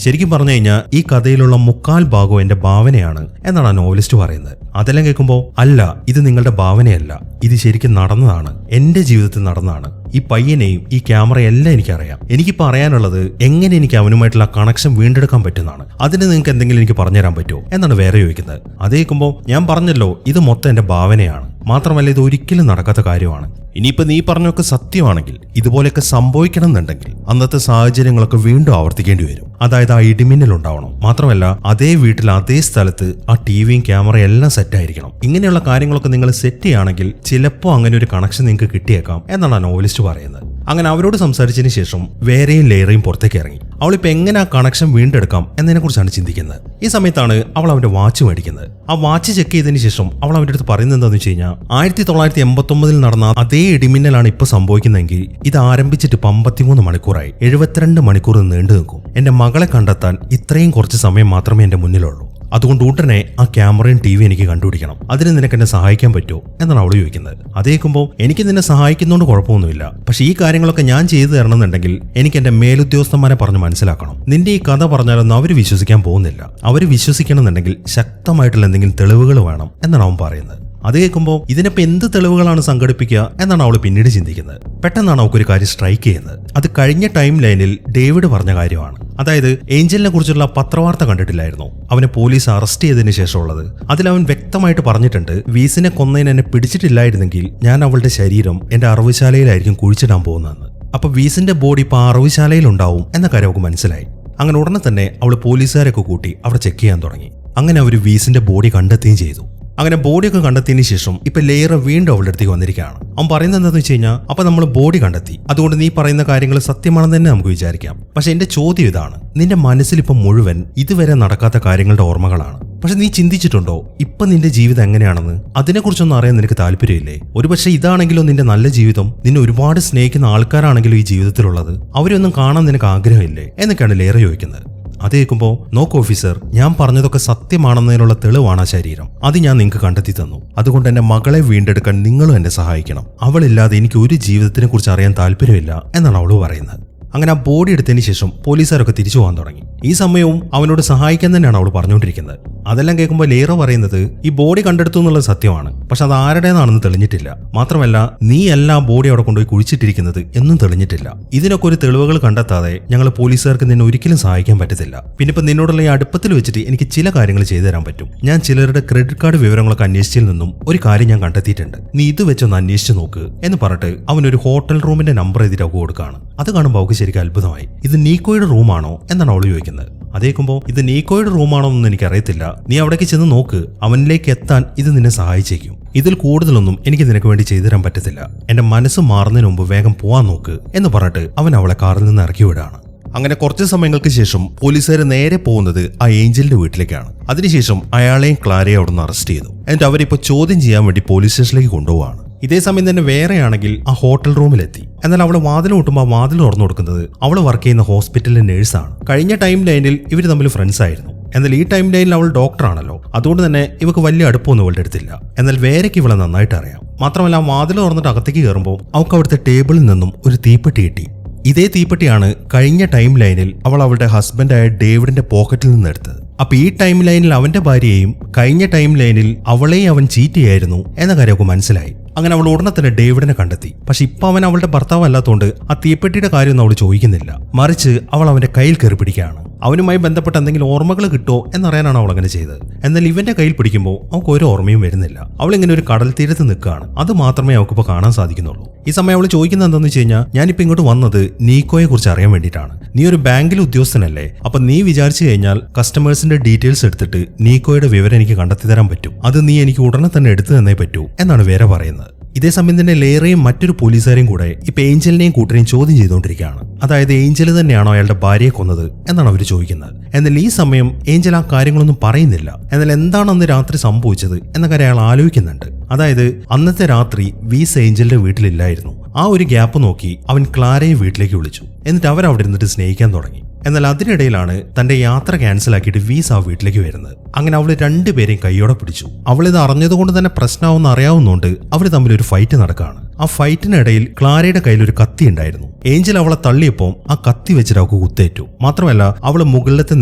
ശരിക്കും പറഞ്ഞു കഴിഞ്ഞാൽ ഈ കഥയിലുള്ള 3/4 ഭാഗവും എന്റെ ഭാവനയാണ് എന്നാണ് ആ നോവലിസ്റ്റ് പറയുന്നത്. അതെല്ലാം കേൾക്കുമ്പോൾ അല്ല, ഇത് നിങ്ങളുടെ ഭാവനയല്ല, ഇത് ശരിക്കും നടന്നതാണ്, എന്റെ ജീവിതത്തിൽ നടന്നതാണ്. ഈ പയ്യനെയും ഈ ക്യാമറയെല്ലാം എനിക്കറിയാം. എനിക്കിപ്പോൾ അറിയാനുള്ളത് എങ്ങനെ എനിക്ക് അവനുമായിട്ടുള്ള കണക്ഷൻ വീണ്ടെടുക്കാൻ പറ്റുന്നതാണ്. അതിന് നിങ്ങൾക്ക് എന്തെങ്കിലും എനിക്ക് പറഞ്ഞുതരാൻ പറ്റുമോ എന്നാണ് വേറെ ചോദിക്കുന്നത്. അത് കേൾക്കുമ്പോൾ ഞാൻ പറഞ്ഞല്ലോ, ഇത് മൊത്തം എന്റെ ഭാവനയാണ്, മാത്രമല്ല ഇത് ഒരിക്കലും നടക്കാത്ത കാര്യമാണ്. ഇനിയിപ്പോൾ നീ പറഞ്ഞൊക്കെ സത്യമാണെങ്കിൽ ഇതുപോലെയൊക്കെ സംഭവിക്കണം എന്നുണ്ടെങ്കിൽ അന്നത്തെ സാഹചര്യങ്ങളൊക്കെ വീണ്ടും ആവർത്തിക്കേണ്ടി വരും. അതായത് ആ ഇടിമിന്നൽ ഉണ്ടാവണം, മാത്രമല്ല അതേ വീട്ടിൽ അതേ സ്ഥലത്ത് ആ ടിവിയും ക്യാമറയും എല്ലാം സെറ്റ് ആയിരിക്കണം. ഇങ്ങനെയുള്ള കാര്യങ്ങളൊക്കെ നിങ്ങൾ സെറ്റ് ചെയ്യുകയാണെങ്കിൽ ചിലപ്പോൾ അങ്ങനെ ഒരു കണക്ഷൻ നിങ്ങൾക്ക് കിട്ടിയേക്കാം എന്നാണ് ആ നോവലിസ്റ്റ് പറയുന്നത്. അങ്ങനെ അവരോട് സംസാരിച്ചതിന് ശേഷം വേറെയും ലെയറയും പുറത്തേക്ക് ഇറങ്ങി. അവളിപ്പോൾ എങ്ങനെ ആ കണക്ഷൻ വീണ്ടെടുക്കാം എന്നതിനെ കുറിച്ചാണ് ചിന്തിക്കുന്നത്. ഈ സമയത്താണ് അവൾ അവന്റെ വാച്ച് മേടിക്കുന്നത്. ആ വാച്ച് ചെക്ക് ചെയ്തതിന് ശേഷം അവൾ അവന്റെ അടുത്ത് പറയുന്നത് എന്താണെന്ന് വെച്ച് കഴിഞ്ഞാൽ, 1989 നടന്ന അതേ ഇടിമിന്നലാണ് ഇപ്പൊ സംഭവിക്കുന്നതെങ്കിൽ ഇത് ആരംഭിച്ചിട്ട് 53 മണിക്കൂറായി, 72 മണിക്കൂർ നീണ്ടു നിൽക്കും. എന്റെ മകളെ കണ്ടെത്താൻ ഇത്രയും കുറച്ച് സമയം മാത്രമേ എന്റെ മുന്നിലുള്ളൂ. അതുകൊണ്ട് ഉടനെ ആ ക്യാമറയും ടിവി എനിക്ക് കണ്ടുപിടിക്കണം. അതിന് നിനക്ക് എന്നെ സഹായിക്കാൻ പറ്റുമോ എന്നാണ് അവൾ ചോദിക്കുന്നത്. അതേക്കുമ്പോൾ എനിക്ക് നിന്നെ സഹായിക്കുന്നതുകൊണ്ട് കുഴപ്പമൊന്നുമില്ല, പക്ഷേ ഈ കാര്യങ്ങളൊക്കെ ഞാൻ ചെയ്തു തരണമെന്നുണ്ടെങ്കിൽ എനിക്ക് എന്റെ മേലുദ്യോഗസ്ഥന്മാരെ പറഞ്ഞ് മനസ്സിലാക്കണം. നിന്റെ ഈ കഥ പറഞ്ഞാലൊന്നും അവർ വിശ്വസിക്കാൻ പോകുന്നില്ല. അവർ വിശ്വസിക്കണമെന്നുണ്ടെങ്കിൽ ശക്തമായിട്ടുള്ള എന്തെങ്കിലും തെളിവുകൾ വേണം എന്നാണ് അവൻ പറയുന്നത്. അത് കേൾക്കുമ്പോൾ ഇതിനിപ്പോൾ എന്ത് തെളിവുകളാണ് സംഘടിപ്പിക്കുക എന്നാണ് അവൾ പിന്നീട് ചിന്തിക്കുന്നത്. പെട്ടെന്നാണ് അവൾക്കൊരു കാര്യം സ്ട്രൈക്ക് ചെയ്യുന്നത്. അത് കഴിഞ്ഞ ടൈം ലൈനിൽ ഡേവിഡ് പറഞ്ഞ കാര്യമാണ്. അതായത് ഏഞ്ചലിനെ കുറിച്ചുള്ള പത്രവാർത്ത കണ്ടിട്ടില്ലായിരുന്നു, അവനെ പോലീസ് അറസ്റ്റ് ചെയ്തതിന് ശേഷമുള്ളത്. അതിൽ അവൻ വ്യക്തമായിട്ട് പറഞ്ഞിട്ടുണ്ട്, വീസിനെ കൊന്നതിന് എന്നെ പിടിച്ചിട്ടില്ലായിരുന്നെങ്കിൽ ഞാൻ അവളുടെ ശരീരം എന്റെ അറവുശാലയിലായിരിക്കും കുഴിച്ചിടാൻ പോകുന്നതെന്ന്. അപ്പൊ വീസിന്റെ ബോഡി ഇപ്പൊ അറവുശാലയിൽ ഉണ്ടാവും എന്ന കാര്യം അവൾക്ക് മനസ്സിലായി. അങ്ങനെ ഉടനെ തന്നെ അവൾ പോലീസുകാരൊക്കെ കൂട്ടി അവിടെ ചെക്ക് ചെയ്യാൻ തുടങ്ങി. അങ്ങനെ അവർ വീസിന്റെ ബോഡി കണ്ടെത്തുകയും ചെയ്തു. അങ്ങനെ ബോഡിയൊക്കെ കണ്ടെത്തിയതിനു ശേഷം ഇപ്പൊ ലേറ വീണ്ടും അവളുടെ അടുത്തേക്ക് വന്നിരിക്കുകയാണ്. അവൻ പറയുന്നത് എന്താണെന്ന് വെച്ച് കഴിഞ്ഞാൽ, അപ്പൊ നമ്മൾ ബോഡി കണ്ടെത്തി, അതുകൊണ്ട് നീ പറയുന്ന കാര്യങ്ങൾ സത്യമാണെന്ന് തന്നെ നമുക്ക് വിചാരിക്കാം. പക്ഷെ എന്റെ ചോദ്യം ഇതാണ്, നിന്റെ മനസ്സിൽ ഇപ്പം മുഴുവൻ ഇതുവരെ നടക്കാത്ത കാര്യങ്ങളുടെ ഓർമ്മകളാണ്. പക്ഷെ നീ ചിന്തിച്ചിട്ടുണ്ടോ ഇപ്പൊ നിന്റെ ജീവിതം എങ്ങനെയാണെന്ന്? അതിനെക്കുറിച്ചൊന്നും അറിയാൻ നിനക്ക് താല്പര്യമില്ലേ? ഒരുപക്ഷെ ഇതാണെങ്കിലോ നിന്റെ നല്ല ജീവിതം, നിന്നെ ഒരുപാട് സ്നേഹിക്കുന്ന ആൾക്കാരാണെങ്കിലും ഈ ജീവിതത്തിലുള്ളത്, അവരൊന്നും കാണാൻ നിനക്ക് ആഗ്രഹമില്ലേ എന്നൊക്കെയാണ് ലേറ ചോദിക്കുന്നത്. അത് കേൾക്കുമ്പോൾ, നോക്ക് ഓഫീസർ, ഞാൻ പറഞ്ഞതൊക്കെ സത്യമാണെന്നതിനുള്ള തെളിവാണ് ആ ശരീരം. അത് ഞാൻ നിങ്ങൾക്ക് കണ്ടെത്തി തന്നു. അതുകൊണ്ട് എന്റെ മകളെ വീണ്ടെടുക്കാൻ നിങ്ങളും എന്നെ സഹായിക്കണം. അവളില്ലാതെ എനിക്ക് ഒരു ജീവിതത്തിനെ കുറിച്ച് അറിയാൻ താല്പര്യമില്ല എന്നാണ് അവള് പറയുന്നത്. അങ്ങനെ ആ ബോഡി എടുത്തതിന് ശേഷം പോലീസുകാരൊക്കെ തിരിച്ചു പോകാൻ തുടങ്ങി. ഈ സമയവും അവനോട് സഹായിക്കാൻ തന്നെയാണ് അവൾ പറഞ്ഞുകൊണ്ടിരിക്കുന്നത്. അതെല്ലാം കേൾക്കുമ്പോൾ ലേറ പറയുന്നത്, ഈ ബോഡി കണ്ടെടുത്തു എന്നുള്ളത് സത്യമാണ്, പക്ഷെ അത് ആരുടേതാണെന്ന് തെളിഞ്ഞിട്ടില്ല. മാത്രമല്ല നീ എല്ലാ ബോഡി അവിടെ കൊണ്ടുപോയി കുഴിച്ചിട്ടിരിക്കുന്നത് എന്നും തെളിഞ്ഞിട്ടില്ല. ഇതിനൊക്കെ ഒരു തെളിവുകൾ കണ്ടെത്താതെ ഞങ്ങൾ പോലീസുകാർക്ക് നിന്നെ ഒരിക്കലും സഹായിക്കാൻ പറ്റത്തില്ല. പിന്നെ ഇപ്പൊ നിന്നോടുള്ള ഈ അടുപ്പത്തിൽ വെച്ചിട്ട് എനിക്ക് ചില കാര്യങ്ങൾ ചെയ്തു തരാൻ പറ്റും. ഞാൻ ചിലരുടെ ക്രെഡിറ്റ് കാർഡ് വിവരങ്ങളൊക്കെ അന്വേഷിച്ചതിൽ നിന്നും ഒരു കാര്യം ഞാൻ കണ്ടെത്തിയിട്ടുണ്ട്. നീ ഇത് വെച്ചൊന്ന് അന്വേഷിച്ച് നോക്ക് എന്ന് പറഞ്ഞിട്ട് അവനൊരു ഹോട്ടൽ റൂമിന്റെ നമ്പർ എഴുതിയിട്ട് അവൾക്ക് കൊടുക്കുകയാണ്. അത് കാണുമ്പോൾ അവൾക്ക് ശരിക്കും അത്ഭുതമായി. ഇത് നീക്കോയുടെ റൂമാണോ എന്നാണ് അവൾ ചോദിക്കുന്നത്. അതേക്കുമ്പോൾ, ഇത് നീക്കോയുടെ റൂമാണോ എന്ന് എനിക്കറിയത്തില്ല, നീ അവിടേക്ക് ചെന്ന് നോക്ക്, അവനിലേക്ക് എത്താൻ ഇത് നിന്നെ സഹായിച്ചേക്കും. ഇതിൽ കൂടുതലൊന്നും എനിക്ക് നിനക്ക് വേണ്ടി ചെയ്തു തരാൻ പറ്റത്തില്ല. എന്റെ മനസ്സ് മാറുന്നതിന് മുമ്പ് വേഗം പോവാൻ നോക്ക് എന്ന് പറഞ്ഞിട്ട് അവൻ അവളെ കാറിൽ നിന്ന് ഇറക്കി വിടാണ്. അങ്ങനെ കുറച്ച് സമയങ്ങൾക്ക് ശേഷം പോലീസുകാർ നേരെ പോകുന്നത് ആ ഏഞ്ചലിന്റെ വീട്ടിലേക്കാണ്. അതിനുശേഷം അയാളെയും ക്ലാരയും അവിടെ നിന്ന് അറസ്റ്റ് ചെയ്തു. എന്നിട്ട് അവരിപ്പോ ചോദ്യം ചെയ്യാൻ വേണ്ടി പോലീസ് സ്റ്റേഷനിലേക്ക് കൊണ്ടുപോവാണ്. ഇതേ സമയം തന്നെ വേറെയാണെങ്കിൽ ആ ഹോട്ടൽ റൂമിലെത്തി. എന്നാൽ അവള് വാതിൽ മുട്ടുമ്പോൾ ആ വാതിൽ തുറന്നു കൊടുക്കുന്നത് അവള് വർക്ക് ചെയ്യുന്ന ഹോസ്പിറ്റലിലെ നേഴ്സാണ്. കഴിഞ്ഞ ടൈം ലൈനിൽ ഇവർ തമ്മിൽ ഫ്രണ്ട്സ് ആയിരുന്നു. എന്നാൽ ഈ ടൈം ലൈനിൽ അവൾ ഡോക്ടറാണല്ലോ, അതുകൊണ്ട് തന്നെ ഇവക്ക് വലിയ അടുപ്പമൊന്നും അവളുടെ അടുത്തില്ല. എന്നാൽ വേരയ്ക്ക് ഇവളെ നന്നായിട്ട് അറിയാം. മാത്രമല്ല ആ വാതിൽ തുറന്നിട്ട് അകത്തേക്ക് കയറുമ്പോൾ അവൾക്ക് അവിടുത്തെ ടേബിളിൽ നിന്നും ഒരു തീപ്പെട്ടി കിട്ടി. ഇതേ തീപ്പെട്ടിയാണ് കഴിഞ്ഞ ടൈം ലൈനിൽ അവൾ അവളുടെ ഹസ്ബൻഡായ ഡേവിഡിന്റെ പോക്കറ്റിൽ നിന്ന് എടുത്തത്. അപ്പൊ ഈ ടൈം ലൈനിൽ അവന്റെ ഭാര്യയെയും കഴിഞ്ഞ ടൈം ലൈനിൽ അവളെയും അവൻ ചീറ്റ് ചെയ്യായിരുന്നു എന്ന കാര്യമൊക്കെ മനസ്സിലായി. അങ്ങനെ അവൾ ഉടനെ തന്നെ ഡേവിഡിനെ കണ്ടെത്തി. പക്ഷെ ഇപ്പൊ അവൻ അവളുടെ ഭർത്താവ് അല്ലാത്തതുകൊണ്ട് ആ തീപ്പെട്ടിയുടെ കാര്യമൊന്നും അവൾ ചോദിക്കുന്നില്ല. മറിച്ച് അവൾ അവന്റെ കയ്യിൽ കയറി പിടിക്കുകയാണ്. അവനുമായി ബന്ധപ്പെട്ട എന്തെങ്കിലും ഓർമ്മകൾ കിട്ടുമോ എന്നറിയാനാണ് അവൾ അങ്ങനെ ചെയ്തത്. എന്നാൽ ഇവന്റെ കയ്യിൽ പിടിക്കുമ്പോൾ അവൾക്ക് ഒരു ഓർമ്മയും വരുന്നില്ല. അവൾ ഇങ്ങനെ ഒരു കടൽ തീരത്ത് നിൽക്കുകയാണ്. അത് മാത്രമേ അവൾക്കിപ്പോൾ കാണാൻ സാധിക്കുന്നുള്ളൂ. ഈ സമയം അവൾ ചോദിക്കുന്നത് എന്താണെന്ന് വെച്ച് കഴിഞ്ഞാൽ, ഞാനിപ്പോൾ ഇങ്ങോട്ട് വന്നത് നീക്കോയെ കുറിച്ച് അറിയാൻ വേണ്ടിയിട്ടാണ്. നീ ഒരു ബാങ്കിൽ ഉദ്യോഗസ്ഥനല്ലേ, അപ്പൊ നീ വിചാരിച്ചു കഴിഞ്ഞാൽ കസ്റ്റമേഴ്സിന്റെ ഡീറ്റെയിൽസ് എടുത്തിട്ട് നീക്കോയുടെ വിവരം എനിക്ക് കണ്ടെത്തി തരാൻ പറ്റും. അത് നീ എനിക്ക് ഉടനെ തന്നെ എടുത്തു തന്നേ പറ്റൂ എന്നാണ് വേറെ പറയുന്നത്. ഇതേ സമയം തന്നെ ലേറയും മറ്റൊരു പോലീസുകാരെയും കൂടെ ഇപ്പൊ ഏഞ്ചലിനെയും കൂട്ടരെയും ചോദ്യം ചെയ്തുകൊണ്ടിരിക്കുകയാണ്. അതായത് ഏഞ്ചൽ തന്നെയാണോ അയാളുടെ ഭാര്യയെ കൊന്നത് എന്നാണ് അവർ ചോദിക്കുന്നത്. എന്നാൽ ഈ സമയം ഏഞ്ചൽ ആ കാര്യങ്ങളൊന്നും പറയുന്നില്ല. എന്നാൽ എന്താണ് അന്ന് രാത്രി സംഭവിച്ചത് എന്ന കാര്യം അയാൾ ആലോചിക്കുന്നുണ്ട്. അതായത് അന്നത്തെ രാത്രി വീസ് ഏഞ്ചലിന്റെ വീട്ടിലില്ലായിരുന്നു. ആ ഒരു ഗ്യാപ്പ് നോക്കി അവൻ ക്ലാരയെ വീട്ടിലേക്ക് വിളിച്ചു. എന്നിട്ട് അവരവിടെ ഇരുന്നിട്ട് സ്നേഹിക്കാൻ തുടങ്ങി. എന്നാൽ അതിനിടയിലാണ് തന്റെ യാത്ര ക്യാൻസൽ ആക്കിയിട്ട് വീസ് ആ വീട്ടിലേക്ക് വരുന്നത്. അങ്ങനെ അവള് രണ്ടുപേരെയും കൈയോടെ പിടിച്ചു. അവളിത് അറിഞ്ഞതുകൊണ്ട് തന്നെ പ്രശ്നമാവെന്ന് അറിയാവുന്നതുകൊണ്ട് അവർ തമ്മിൽ ഒരു ഫൈറ്റ് നടക്കുകയാണ്. ആ ഫൈറ്റിനിടയിൽ ക്ലാരയുടെ കയ്യിൽ ഒരു കത്തി ഉണ്ടായിരുന്നു. ഏഞ്ചൽ അവളെ തള്ളിയപ്പോൾ ആ കത്തി വെച്ചിട്ട് അവൾക്ക് കുത്തേറ്റു. മാത്രമല്ല അവള് മുകളിലത്തെ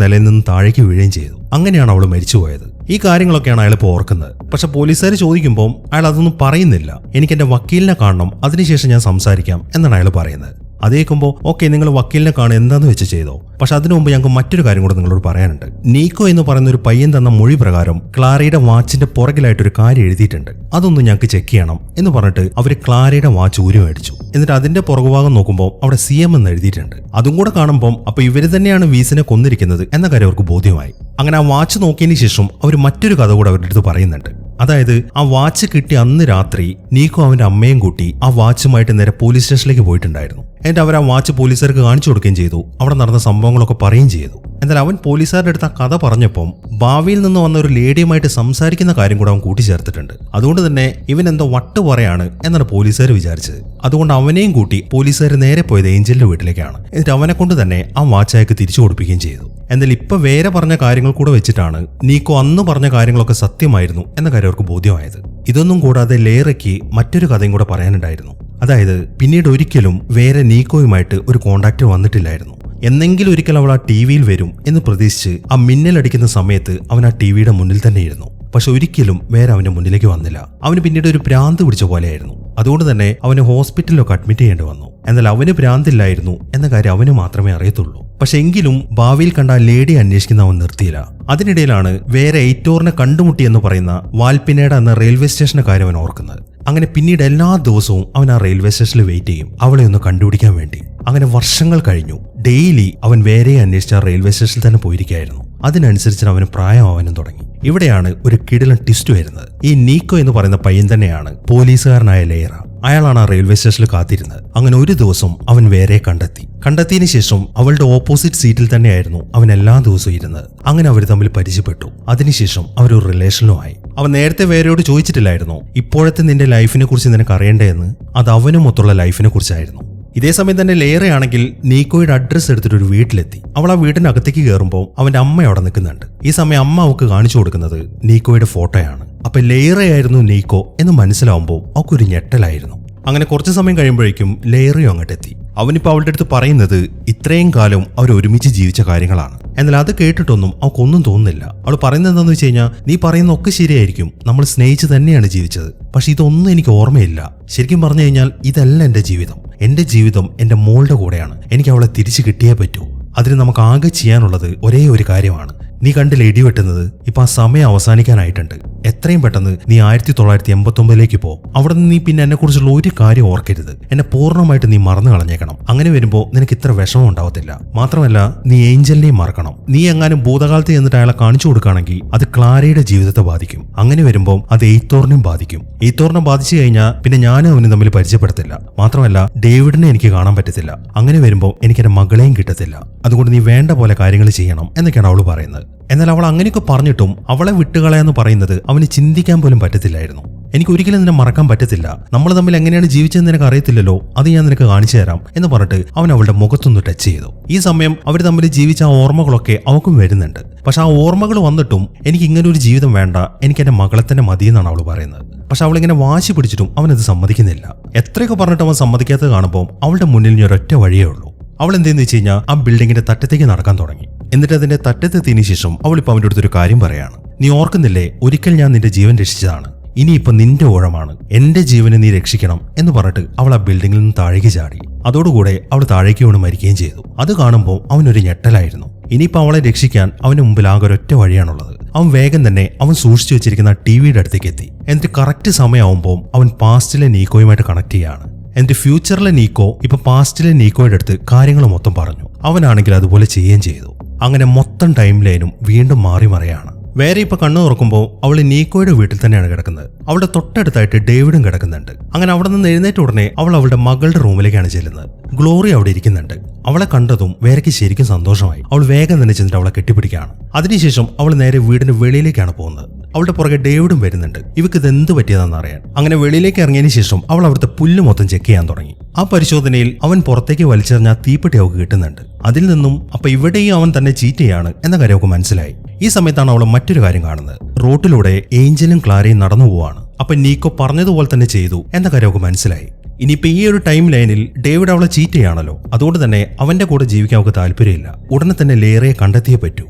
നിലയിൽ നിന്ന് താഴേക്ക് വീഴുകയും ചെയ്തു. അങ്ങനെയാണ് അവൾ മരിച്ചുപോയത്. ഈ കാര്യങ്ങളൊക്കെയാണ് അയാൾ ഇപ്പോൾ ഓർക്കുന്നത്. പക്ഷെ പോലീസുകാർ ചോദിക്കുമ്പോൾ അയാൾ അതൊന്നും പറയുന്നില്ല. എനിക്ക് എന്റെ വക്കീലിനെ കാണണം, അതിനുശേഷം ഞാൻ സംസാരിക്കാം എന്നാണ് അയാൾ പറയുന്നത്. അതേക്കുമ്പോൾ ഓക്കെ, നിങ്ങൾ വക്കീലിനെ കാണുക, എന്താന്ന് വെച്ച് ചെയ്തോ. പക്ഷെ അതിനു മുമ്പ് ഞങ്ങൾക്ക് മറ്റൊരു കാര്യം കൂടെ നിങ്ങളോട് പറയാനുണ്ട്. നീക്കോ എന്ന് പറയുന്ന ഒരു പയ്യൻ തന്ന മൊഴി പ്രകാരം ക്ലാരയുടെ വാച്ചിന്റെ പുറകിലായിട്ട് ഒരു കാര്യം എഴുതിയിട്ടുണ്ട്. അതൊന്ന് ഞങ്ങൾക്ക് ചെക്ക് ചെയ്യണം എന്ന് പറഞ്ഞിട്ട് അവർ ക്ലാരയുടെ വാച്ച് ഊരി മേടിച്ചു. എന്നിട്ട് അതിന്റെ പുറകുഭാഗം നോക്കുമ്പോൾ അവിടെ CM എന്ന് എഴുതിയിട്ടുണ്ട്. അതും കൂടെ കാണുമ്പോൾ അപ്പൊ ഇവര് തന്നെയാണ് വീസിനെ കൊന്നിരിക്കുന്നത് എന്ന കാര്യം അവർക്ക് ബോധ്യമായി. അങ്ങനെ ആ വാച്ച് നോക്കിയതിന് ശേഷം അവർ മറ്റൊരു കഥ കൂടെ അവരുടെ അടുത്ത് പറയുന്നുണ്ട്. അതായത് ആ വാച്ച് കിട്ടിയ അന്ന് രാത്രി നീക്കോ അവന്റെ അമ്മയും കൂട്ടി ആ വാച്ചുമായിട്ട് നേരെ പോലീസ് സ്റ്റേഷനിലേക്ക് പോയിട്ടുണ്ടായിരുന്നു. എന്നിട്ട് അവർ ആ വാച്ച് പോലീസുകാർക്ക് കാണിച്ചു കൊടുക്കുകയും ചെയ്തു. അവിടെ നടന്ന സംഭവങ്ങളൊക്കെ പറയുകയും ചെയ്തു. എന്നാൽ അവൻ പോലീസുകാരുടെ അടുത്ത് ആ കഥ പറഞ്ഞപ്പം ഭാവിയിൽ നിന്ന് വന്ന ഒരു ലേഡിയുമായിട്ട് സംസാരിക്കുന്ന കാര്യം കൂടെ അവൻ കൂട്ടിച്ചേർത്തിട്ടുണ്ട്. അതുകൊണ്ട് തന്നെ ഇവൻ എന്തോ വട്ട് പറയാണ് എന്നാണ് പോലീസുകാർ വിചാരിച്ചത്. അതുകൊണ്ട് അവനെയും കൂട്ടി പോലീസുകാർ നേരെ പോയത് ഏഞ്ചലിന്റെ വീട്ടിലേക്കാണ്. എന്നിട്ട് അവനെ കൊണ്ട് തന്നെ ആ വാച്ച് അയാൾക്ക് തിരിച്ചു കൊടുപ്പിക്കുകയും ചെയ്തു. എന്നാൽ ഇപ്പൊ വേറെ പറഞ്ഞ കാര്യങ്ങൾ കൂടെ വെച്ചിട്ടാണ് നീക്കോ അന്ന് പറഞ്ഞ കാര്യങ്ങളൊക്കെ സത്യമായിരുന്നു എന്ന കാര്യം അവർക്ക് ബോധ്യമായത്. ഇതൊന്നും കൂടാതെ ലേറയ്ക്ക് മറ്റൊരു കഥയും കൂടെ പറയാനുണ്ടായിരുന്നു. അതായത് പിന്നീട് ഒരിക്കലും വേറെ നീക്കോയുമായിട്ട് ഒരു കോണ്ടാക്ട് വന്നിട്ടില്ലായിരുന്നു. എന്നെങ്കിലും ഒരിക്കൽ അവൾ ആ TV-യിൽ വരും എന്ന് പ്രതീക്ഷിച്ച് ആ മിന്നലടിക്കുന്ന സമയത്ത് അവൻ ആ TV-യുടെ മുന്നിൽ തന്നെ ഇരുന്നു. പക്ഷെ ഒരിക്കലും വേറെ അവന്റെ മുന്നിലേക്ക് വന്നില്ല. അവന് പിന്നീട് ഒരു ഭ്രാന്ത് പിടിച്ച പോലെയായിരുന്നു. അതുകൊണ്ട് തന്നെ അവന് ഹോസ്പിറ്റലിലൊക്കെ അഡ്മിറ്റ് ചെയ്യേണ്ടി വന്നു. എന്നാൽ അവന് ഭ്രാന്തില്ലായിരുന്നു എന്ന കാര്യം അവന് മാത്രമേ അറിയത്തുള്ളൂ. പക്ഷെ എങ്കിലും ഭാവിയിൽ കണ്ട ലേഡി അന്വേഷിക്കുന്ന അവൻ നിർത്തിയില്ല. അതിനിടയിലാണ് വേറെ എയ്റ്റോറിനെ കണ്ടുമുട്ടി എന്ന് പറയുന്ന വാൽപിനേഡ എന്ന റെയിൽവേ സ്റ്റേഷന്റെ കാര്യം അവൻ ഓർക്കുന്നത്. അങ്ങനെ പിന്നീട് എല്ലാ ദിവസവും അവൻ ആ റെയിൽവേ സ്റ്റേഷനിൽ വെയിറ്റ് ചെയ്യും, അവളെ ഒന്ന് കണ്ടുപിടിക്കാൻ വേണ്ടി. അങ്ങനെ വർഷങ്ങൾ കഴിഞ്ഞു. ഡെയിലി അവൻ വേറെ അന്വേഷിച്ച റെയിൽവേ സ്റ്റേഷനിൽ തന്നെ പോയിരിക്കുകയായിരുന്നു. അതിനനുസരിച്ച് അവന് പ്രായമാവാനും തുടങ്ങി. ഇവിടെയാണ് ഒരു കിടിലൻ ട്വിസ്റ്റ് വരുന്നത്. ഈ നീക്കോ എന്ന് പറയുന്ന പയ്യൻ തന്നെയാണ് പോലീസുകാരനായ ലെയറ. അയാളാണ് ആ റെയിൽവേ സ്റ്റേഷനിൽ കാത്തിരുന്നത്. അങ്ങനെ ഒരു ദിവസം അവൻ വേറെ കണ്ടെത്തിയതിനു ശേഷം അവളുടെ ഓപ്പോസിറ്റ് സീറ്റിൽ തന്നെയായിരുന്നു അവൻ എല്ലാ ദിവസവും ഇരുന്നത്. അങ്ങനെ അവർ തമ്മിൽ പരിചയപ്പെട്ടു. അതിനുശേഷം അവരൊരു റിലേഷനിലുമായി. അവൻ നേരത്തെ വേറെയോട് ചോദിച്ചിട്ടില്ലായിരുന്നു ഇപ്പോഴത്തെ നിന്റെ ലൈഫിനെ കുറിച്ച് നിനക്ക് അറിയേണ്ടതെന്ന്. അത് അവനും മൊത്തമുള്ള ലൈഫിനെ കുറിച്ചായിരുന്നു. ഇതേ സമയം തന്നെ ലെയറയാണെങ്കിൽ നീക്കോയുടെ അഡ്രസ്സ് എടുത്തിട്ട് ഒരു വീട്ടിലെത്തി. അവൾ ആ വീടിനകത്തേക്ക് കയറുമ്പോൾ അവന്റെ അമ്മ അവിടെ നിൽക്കുന്നുണ്ട്. ഈ സമയം അമ്മ അവൾക്ക് കാണിച്ചു കൊടുക്കുന്നത് നീക്കോയുടെ ഫോട്ടോയാണ്. അപ്പൊ ലെയറയായിരുന്നു നീക്കോ എന്ന് മനസ്സിലാവുമ്പോൾ അവൾക്കൊരു ഞെട്ടലായിരുന്നു. അങ്ങനെ കുറച്ചു സമയം കഴിയുമ്പോഴേക്കും ലെയറയോ അങ്ങോട്ടെത്തി. അവനിപ്പോ അവളുടെ അടുത്ത് പറയുന്നത് ഇത്രയും കാലം അവർ ഒരുമിച്ച് ജീവിച്ച കാര്യങ്ങളാണ്. എന്നാൽ അത് കേട്ടിട്ടൊന്നും അവൾക്കൊന്നും തോന്നുന്നില്ല. അവൾ പറയുന്നത് എന്താണെന്ന് വെച്ച് കഴിഞ്ഞാൽ നീ പറയുന്നതൊക്കെ ശരിയായിരിക്കും, നമ്മൾ സ്നേഹിച്ച് തന്നെയാണ് ജീവിച്ചത്, പക്ഷെ ഇതൊന്നും എനിക്ക് ഓർമ്മയില്ല. ശരിക്കും പറഞ്ഞു കഴിഞ്ഞാൽ ഇതല്ല എന്റെ ജീവിതം. എന്റെ ജീവിതം എന്റെ മോളുടെ കൂടെയാണ്. എനിക്ക് അവളെ തിരിച്ചു കിട്ടിയേ പറ്റൂ. അതിന് നമുക്ക് ആകെ ചെയ്യാനുള്ളത് ഒരേ ഒരു കാര്യമാണ്. നീ കണ്ടില്ല ഇടിവെട്ടുന്നത്, ഇപ്പൊ ആ സമയം അവസാനിക്കാനായിട്ടുണ്ട്. എത്രയും പെട്ടെന്ന് നീ 1989 പോ. അവിടെ നിന്ന് നീ പിന്നെ എന്നെ കുറിച്ചുള്ള ഒരു കാര്യം ഓർക്കരുത്. എന്നെ പൂർണ്ണമായിട്ട് നീ മറന്നു കളഞ്ഞേക്കണം. അങ്ങനെ വരുമ്പോ നിനക്ക് ഇത്ര വിഷമം ഉണ്ടാവത്തില്ല. മാത്രമല്ല നീ ഏഞ്ചലിനെയും മറക്കണം. നീ എങ്ങാനും ഭൂതകാലത്ത് ചെന്നിട്ട് അയാളെ കാണിച്ചു കൊടുക്കുകയാണെങ്കിൽ അത് ക്ലാരയുടെ ജീവിതത്തെ ബാധിക്കും. അങ്ങനെ വരുമ്പോൾ അത് എയ്ത്തോറിനെയും ബാധിക്കും. എയ്ത്തോറിനെ ബാധിച്ചു കഴിഞ്ഞാൽ പിന്നെ ഞാനും അവനും തമ്മിൽ പരിചയപ്പെടത്തില്ല. മാത്രമല്ല ഡേവിഡിനെ എനിക്ക് കാണാൻ പറ്റത്തില്ല. അങ്ങനെ വരുമ്പോൾ എനിക്ക് എന്റെ മകളെയും കിട്ടത്തില്ല. അതുകൊണ്ട് നീ വേണ്ട പോലെ കാര്യങ്ങൾ ചെയ്യണം എന്നൊക്കെയാണ് അവള് പറയുന്നത്. എന്നാൽ അവൾ അങ്ങനെയൊക്കെ പറഞ്ഞിട്ടും അവളെ വിട്ടുകളയാന്ന് പറയുന്നത് അവന് ചിന്തിക്കാൻ പോലും പറ്റത്തില്ലായിരുന്നു. എനിക്ക് ഒരിക്കലും നിന്നെ മറക്കാൻ പറ്റത്തില്ല. നമ്മൾ തമ്മിൽ എങ്ങനെയാണ് ജീവിച്ചതെന്ന് നിനക്ക് അറിയത്തില്ലല്ലോ, അത് ഞാൻ നിനക്ക് കാണിച്ചു തരാം എന്ന് പറഞ്ഞിട്ട് അവൻ അവളുടെ മുഖത്തൊന്ന് ടച്ച് ചെയ്തു. ഈ സമയം അവർ തമ്മിൽ ജീവിച്ച ആ ഓർമ്മകളൊക്കെ അവൾക്കും വരുന്നുണ്ട്. പക്ഷെ ആ ഓർമ്മകൾ വന്നിട്ടും എനിക്ക് ഇങ്ങനെ ഒരു ജീവിതം വേണ്ട, എനിക്ക് എന്റെ മകളെ തന്നെ മതിയെന്നാണ് അവൾ പറയുന്നത്. പക്ഷെ അവളിങ്ങനെ വാശി പിടിച്ചിട്ടും അവനത് സമ്മതിക്കുന്നില്ല. എത്രയൊക്കെ പറഞ്ഞിട്ട് അവൻ സമ്മതിക്കാത്തത് കാണുമ്പോൾ അവളുടെ മുന്നിൽ ഇനി ഒരൊറ്റ വഴിയേ ഉള്ളൂ. അവൾ എന്തെന്ന് വെച്ച് കഴിഞ്ഞാൽ ആ ബിൽഡിങ്ങിന്റെ തട്ടത്തേക്ക് നടക്കാൻ തുടങ്ങി. എന്നിട്ട് അതിന്റെ തട്ടത്തെത്തിയതിനു ശേഷം അവളിപ്പോൾ അവൻ്റെ അടുത്തൊരു കാര്യം പറയാണ്. നീ ഓർക്കുന്നില്ലേ, ഒരിക്കൽ ഞാൻ നിന്റെ ജീവൻ രക്ഷിച്ചതാണ്, ഇനിയിപ്പോ നിന്റെ ഊഴമാണ്, എന്റെ ജീവനെ നീ രക്ഷിക്കണം എന്ന് പറഞ്ഞിട്ട് അവൾ ആ ബിൽഡിങ്ങിൽ നിന്ന് താഴേക്ക് ചാടി. അതോടുകൂടെ അവൾ താഴേക്ക് വീണ് മരിക്കുകയും ചെയ്തു. അത് കാണുമ്പോൾ അവനൊരു ഞെട്ടലായിരുന്നു. ഇനിയിപ്പോൾ അവളെ രക്ഷിക്കാൻ അവന് മുമ്പിൽ ആകെ ഒരൊറ്റ വഴിയാണുള്ളത്. അവൻ വേഗം തന്നെ അവൻ സൂക്ഷിച്ചു വെച്ചിരിക്കുന്ന ടിവിയുടെ അടുത്തേക്ക് എത്തി. എന്നിട്ട് കറക്റ്റ് സമയമാകുമ്പോൾ അവൻ പാസ്റ്റിലെ നീക്കോയുമായിട്ട് കണക്ട് ചെയ്യാണ്. എന്നിട്ട് ഫ്യൂച്ചറിലെ നീക്കോ ഇപ്പൊ പാസ്റ്റിലെ നീക്കോയുടെ അടുത്ത് കാര്യങ്ങൾ മൊത്തം പറഞ്ഞു. അവനാണെങ്കിൽ അതുപോലെ ചെയ്യുകയും ചെയ്തു. അങ്ങനെ മൊത്തം ടൈം ലൈനും വീണ്ടും മാറി മറിയാണ്. വേറെ ഇപ്പൊ കണ്ണു തുറക്കുമ്പോൾ അവൾ നീക്കോയുടെ വീട്ടിൽ തന്നെയാണ് കിടക്കുന്നത്. അവളുടെ തൊട്ടടുത്തായിട്ട് ഡേവിഡും കിടക്കുന്നുണ്ട്. അങ്ങനെ അവിടെ നിന്ന് എഴുന്നേറ്റ ഉടനെ അവൾ അവളുടെ മകളുടെ റൂമിലേക്കാണ് ചെല്ലുന്നത്. ഗ്ലോറി അവിടെ ഇരിക്കുന്നുണ്ട്. അവളെ കണ്ടതും വേരയ്ക്ക് ശരിക്കും സന്തോഷമായി. അവൾ വേഗം തന്നെ ചെന്നിട്ട് അവളെ കെട്ടിപ്പിടിക്കുകയാണ്. അതിനുശേഷം അവൾ നേരെ വീടിന്റെ വെളിയിലേക്കാണ് പോകുന്നത്. അവളുടെ പുറകെ ഡേവിഡും വരുന്നുണ്ട്. ഇവക്ക് ഇത് എന്ത് പറ്റിയതെന്ന് അറിയാൻ. അങ്ങനെ വെളിയിലേക്ക് ഇറങ്ങിയതിനു ശേഷം അവൾ അവിടുത്തെ പുല്ല് മൊത്തം ചെക്ക് ചെയ്യാൻ തുടങ്ങി. ആ പരിശോധനയിൽ അവൻ പുറത്തേക്ക് വലിച്ചെറിഞ്ഞ തീപ്പെട്ടി അവൾക്ക് കിട്ടുന്നുണ്ട്. അതിൽ നിന്നും അപ്പൊ ഇവിടെയും അവൻ തന്നെ ചീറ്റ് ചെയ്യാണ് എന്ന കാര്യം അവൾക്ക് മനസ്സിലായി. ഈ സമയത്താണ് അവൾ മറ്റൊരു കാര്യം കാണുന്നത്. റോട്ടിലൂടെ ഏഞ്ചലും ക്ലാരയും നടന്നു പോവാണ്. അപ്പൊ നീക്കോ പറഞ്ഞതുപോലെ തന്നെ ചെയ്തു എന്ന കാര്യം അവൾക്ക് മനസ്സിലായി. ഇനിയിപ്പോ ഈ ഒരു ടൈം ലൈനിൽ ഡേവിഡ് അവളെ ചീറ്റ് ചെയ്യാണല്ലോ. അതുകൊണ്ട് തന്നെ അവന്റെ കൂടെ ജീവിക്കാൻ അവൾക്ക് താല്പര്യമില്ല. ഉടനെ തന്നെ ലേറയെ കണ്ടെത്തിയേ പറ്റൂ.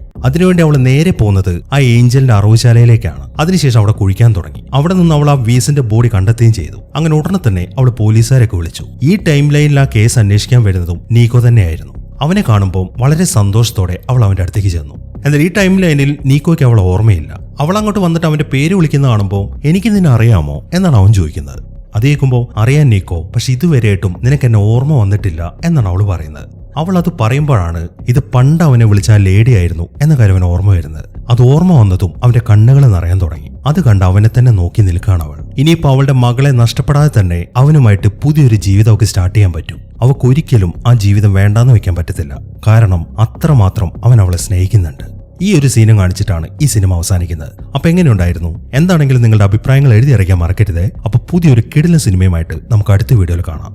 അതിനുവേണ്ടി അവൾ നേരെ പോകുന്നത് ആ ഏഞ്ചലിന്റെ അറവുശാലയിലേക്കാണ്. അതിനുശേഷം അവിടെ കുഴിക്കാൻ തുടങ്ങി. അവിടെ നിന്ന് അവൾ ആ വീസിന്റെ ബോഡി കണ്ടെത്തുകയും ചെയ്തു. അങ്ങനെ ഉടനെ തന്നെ അവൾ പോലീസുകാരൊക്കെ വിളിച്ചു. ഈ ടൈം ലൈനിൽ ആ കേസ് അന്വേഷിക്കാൻ വരുന്നതും നീക്കോ തന്നെയായിരുന്നു. അവനെ കാണുമ്പോൾ വളരെ സന്തോഷത്തോടെ അവൾ അവന്റെ അടുത്തേക്ക് ചെന്നു. എന്നാൽ ഈ ടൈം ലൈനിൽ നീക്കോയ്ക്ക് അവളെ ഓർമ്മയില്ല. അവൾ അങ്ങോട്ട് വന്നിട്ട് അവന്റെ പേര് വിളിക്കുന്ന കാണുമ്പോൾ എനിക്ക് നിന്നെ അറിയാമോ എന്നാണ് അവൻ ചോദിക്കുന്നത്. അത് കേൾക്കുമ്പോൾ അറിയാൻ നീക്കോ, പക്ഷെ ഇതുവരെയായിട്ടും നിനക്ക് എന്നെ ഓർമ്മ വന്നിട്ടില്ല എന്നാണ് അവൾ പറയുന്നത്. അവൾ അത് പറയുമ്പോഴാണ് ഇത് പണ്ട് അവനെ വിളിച്ച ലേഡി ആയിരുന്നു എന്ന കാര്യം അവൻ ഓർമ്മ വരുന്നത്. അത് ഓർമ്മ വന്നതും അവന്റെ കണ്ണുകൾ നിറയാൻ തുടങ്ങി. അത് കണ്ട് അവനെ തന്നെ നോക്കി നിൽക്കുകയാണ് അവൾ. ഇനിയിപ്പോ അവളുടെ മകളെ നഷ്ടപ്പെടാതെ തന്നെ അവനുമായിട്ട് പുതിയൊരു ജീവിതം അവൾക്ക് സ്റ്റാർട്ട് ചെയ്യാൻ പറ്റും. അവൾക്കൊരിക്കലും ആ ജീവിതം വേണ്ടാന്ന് വെക്കാൻ പറ്റത്തില്ല. കാരണം അത്രമാത്രം അവൻ അവളെ സ്നേഹിക്കുന്നുണ്ട്. ഈ ഒരു സീനും കാണിച്ചിട്ടാണ് ഈ സിനിമ അവസാനിക്കുന്നത്. അപ്പൊ എങ്ങനെയുണ്ടായിരുന്നു? എന്താണെങ്കിലും നിങ്ങളുടെ അഭിപ്രായങ്ങൾ എഴുതി അറിയിക്കാൻ മറക്കരുത്. അപ്പൊ പുതിയൊരു കിടിലൻ സിനിമയുമായിട്ട് നമുക്ക് അടുത്ത വീഡിയോയിൽ കാണാം.